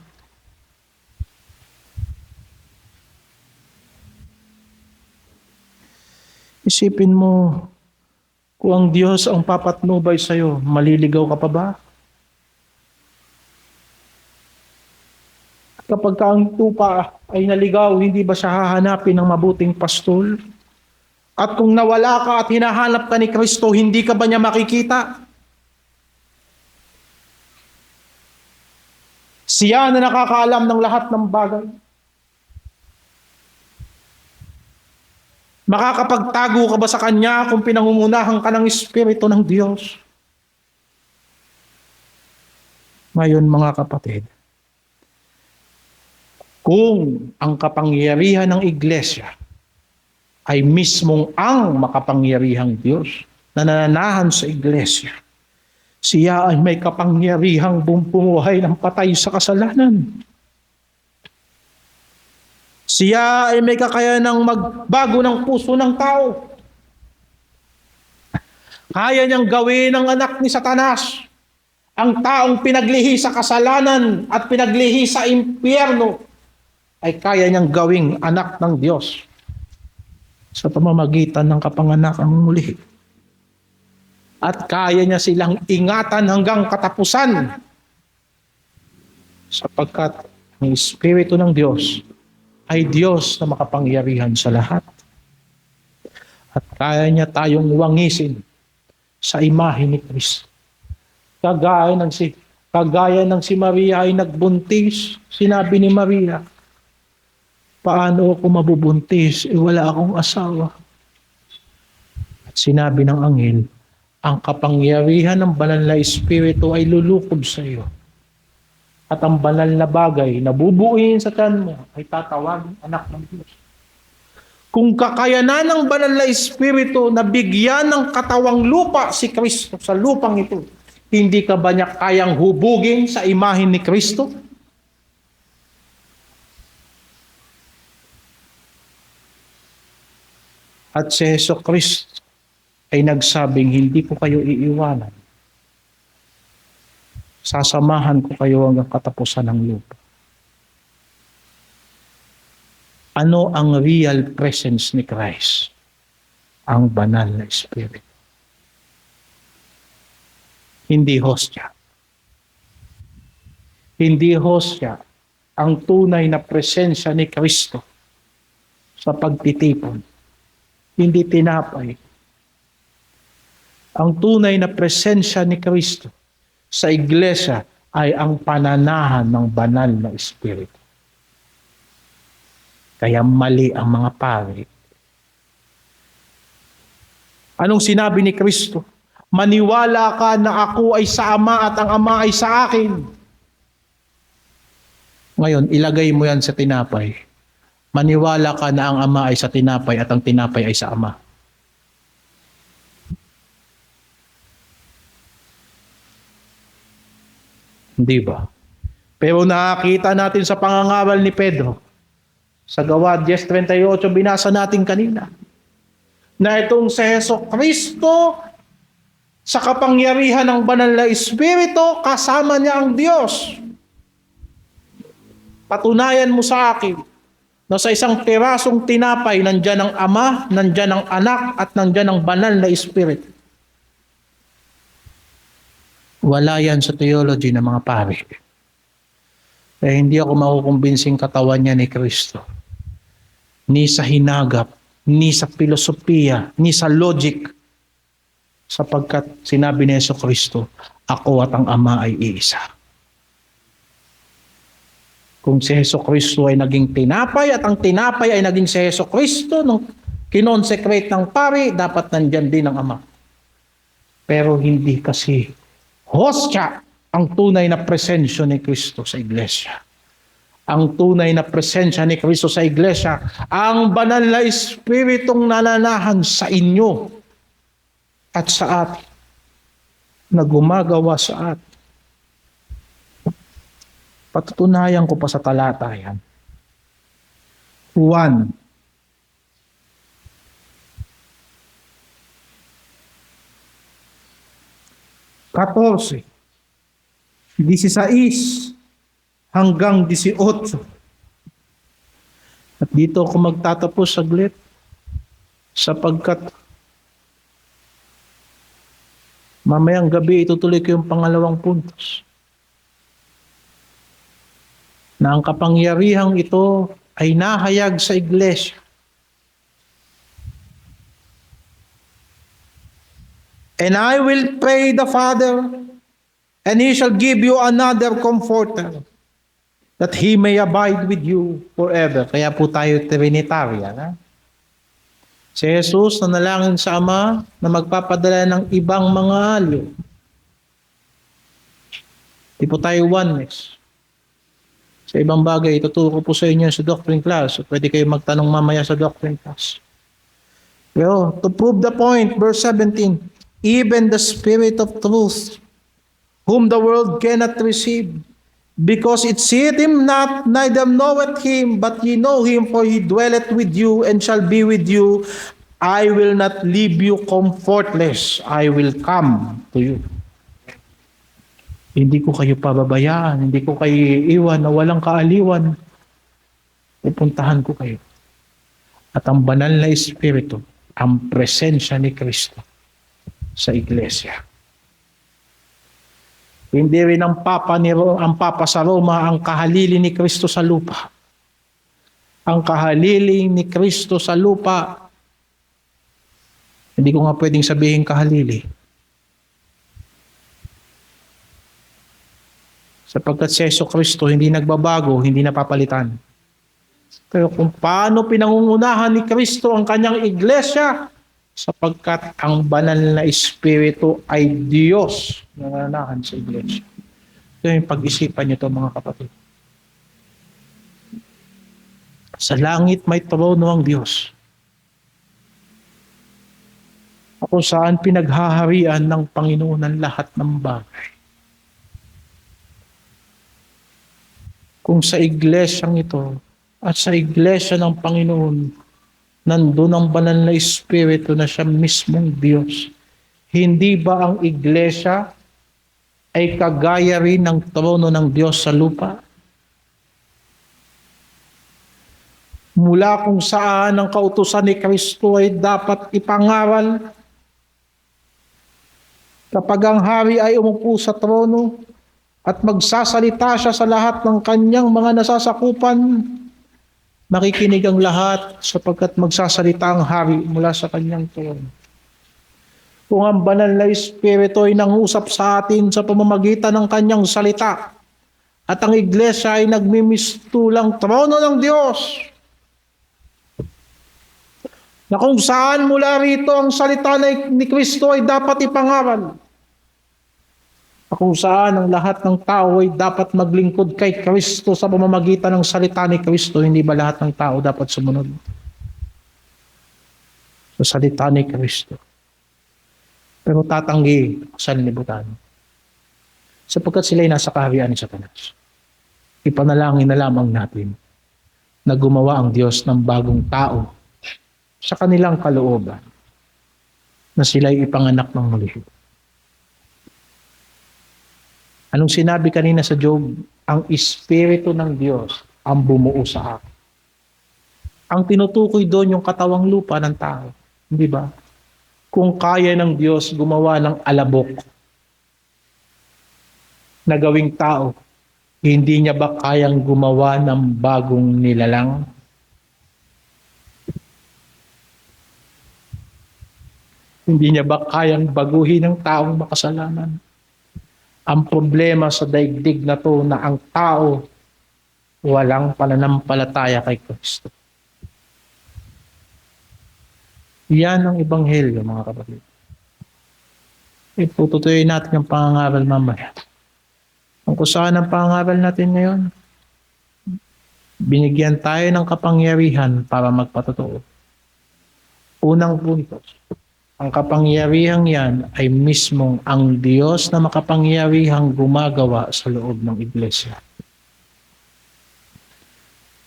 Isipin mo, kung ang Diyos ang papatnubay sa iyo, maliligaw ka pa ba? Kapag ang tupa ay naligaw, hindi ba siya hahanapin ng mabuting pastol? At kung nawala ka at hinahanap ka ni Kristo, hindi ka ba niya makikita? Siya na nakakaalam ng lahat ng bagay. Makakapagtago ka ba sa Kanya kung pinangungunahan ka ng Espiritu ng Diyos? Ngayon mga kapatid, kung ang kapangyarihan ng iglesia ay mismong ang makapangyarihang Diyos na nananahan sa iglesia, siya ay may kapangyarihang bumuhay ng patay sa kasalanan. Siya ay may kakayanang magbago ng puso ng tao. Kaya niyang gawin ang anak ni Satanas, ang taong pinaglihi sa kasalanan at pinaglihi sa impyerno, ay kaya niyang gawing anak ng Diyos sa pamamagitan ng kapanganakang muli. At kaya niya silang ingatan hanggang katapusan sapagkat ang Espiritu ng Diyos ay Diyos na makapangyarihan sa lahat. At kaya niya tayong wangisin sa imahe ni Kristo. Kagaya ng si Maria ay nagbuntis, sinabi ni Maria, paano ako mabubuntis? Wala akong asawa. At sinabi ng anghel, ang kapangyarihan ng banal na Espiritu ay lulukob sa iyo. At ang banal na bagay na bubuuin sa tiyan mo ay tatawagin anak ng Diyos. Kung kakayanan ng banal na Espiritu na bigyan ng katawang lupa si Kristo sa lupang ito, hindi ka ba niya kayang hubugin sa imahen ni Kristo? At si Jesucristo ay nagsabing, hindi ko kayo iiwanan. Sasamahan ko kayo hanggang katapusan ng lupa. Ano ang real presence ni Christ? Ang banal na Espiritu. Hindi hostya. Hindi hostya ang tunay na presensya ni Kristo sa pagtitipon. Hindi tinapay. Ang tunay na presensya ni Kristo sa iglesia ay ang pananahan ng banal na Espiritu. Kaya mali ang mga pari. Anong sinabi ni Kristo? Maniwala ka na ako ay sa Ama at ang Ama ay sa akin. Ngayon, ilagay mo yan sa tinapay. Maniwala ka na ang Ama ay sa tinapay at ang tinapay ay sa Ama. Hindi ba? Pero nakakita natin sa pangangaral ni Pedro, sa Gawa 10:38, binasa natin kanina, na itong si Jesucristo, sa kapangyarihan ng banal na Espiritu, kasama niya ang Diyos. Patunayan mo sa akin na sa isang pirasong tinapay, nandyan ang Ama, nandyan ang Anak, at nandyan ang banal na Espiritu. Wala yan sa theology ng mga pari. Kaya hindi ako makukumbinsing katawan niya ni Kristo. Ni sa hinagap, ni sa filosofiya, ni sa logic. Sapagkat sinabi ni Jesucristo, ako at ang Ama ay iisa. Kung si Jesucristo ay naging tinapay at ang tinapay ay naging si Jesucristo nung kinonsecrate ng pari, dapat nandyan din ang Ama. Pero hindi kasi hostya ang tunay na presensya ni Kristo sa iglesia. Ang tunay na presensya ni Kristo sa iglesia, ang banal na Espiritong nananahan sa inyo at sa atin, na gumagawa sa atin. Patutunayan ko pa sa talata yan. 1. Katorse, 16 hanggang 18. At dito ako magtatapos saglit sapagkat mamayang gabi itutuloy ko yung pangalawang puntos. Na ang kapangyarihang ito ay nahayag sa iglesia. And I will pray the Father, and He shall give you another Comforter, that He may abide with you forever. Kaya po tayo Trinitarian. Ha? Si Jesus nanalangin sa Ama na magpapadala ng ibang mga alyo. Di po tayo oneness. Sa ibang bagay, ituturo po sa inyo sa doctrine class. So, pwede kayo magtanong mamaya sa doctrine class. Pero, to prove the point, verse 17, even the Spirit of truth, whom the world cannot receive, because it seeth him not, neither knoweth him, but ye know him, for he dwelleth with you, and shall be with you. I will not leave you comfortless. I will come to you. Hindi ko kayo pababayaan, hindi ko kayo iiwan na walang kaaliwan. Pupuntahan ko kayo. At ang banal na Espiritu, ang presensya ni Kristo sa iglesia. Hindi rin ang Papa sa Roma ang kahalili ni Kristo sa lupa. Ang kahalili ni Kristo sa lupa, hindi ko nga pwedeng sabihin kahalili. Sapagkat si Jesucristo hindi nagbabago, hindi napapalitan. Pero kung paano pinangungunahan ni Kristo ang kanyang iglesia, sapagkat ang banal na Espiritu ay Diyos na nananahan sa iglesia. Ito yung pag-isipan nyo mga kapatid. Sa langit may trono ang Diyos. Kung saan pinaghaharian ng Panginoon ang lahat ng bagay. Kung sa iglesyang ito at sa iglesia ng Panginoon, nandun ang banal na Espiritu na siya mismong Diyos. Hindi ba ang iglesia ay kagaya rin ng trono ng Diyos sa lupa? Mula kung saan ang kautusan ni Kristo ay dapat ipangaral. Kapag ang hari ay umupo sa trono at magsasalita siya sa lahat ng kanyang mga nasasakupan, makikinig ang lahat sapagkat magsasalita ang hari mula sa kanyang trono. Kung ang banal na Espiritu ay nangusap sa atin sa pamamagitan ng kanyang salita at ang iglesia ay nagmimistulang trono ng Diyos, na kung saan mula rito ang salita ni Kristo ay dapat ipangaral. Na kung saan ang lahat ng tao ay dapat maglingkod kay Kristo sa pamamagitan ng salita ni Kristo, hindi ba lahat ng tao dapat sumunod sa salita ni Kristo? Pero tatanggi sa libutan. Sapagkat sila'y nasa kaharian ni Satanas. Ipanalangin na lamang natin na gumawa ang Diyos ng bagong tao sa kanilang kalooban na sila'y ipanganak ng muli. Anong sinabi kanina sa Job? Ang Espiritu ng Diyos ang bumuo sa akin. Ang tinutukoy doon yung katawang lupa ng tao. Hindi ba? Kung kaya ng Diyos gumawa ng alabok na gawing tao, hindi niya ba kayang gumawa ng bagong nilalang? Hindi niya ba kayang baguhin ng taong makasalanan? Ang problema sa daigdig na to na ang tao walang pananampalataya kay Kristo. Yan ang ebanghelyo, mga kapatid. Ipututuloy natin ang pangangaral mamaya. Ang kusaan ng pangangaral natin ngayon, binigyan tayo ng kapangyarihan para magpatotoo. Unang punto, ang kapangyarihang yan ay mismong ang Diyos na makapangyarihang gumagawa sa loob ng iglesia.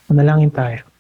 Manalangin tayo.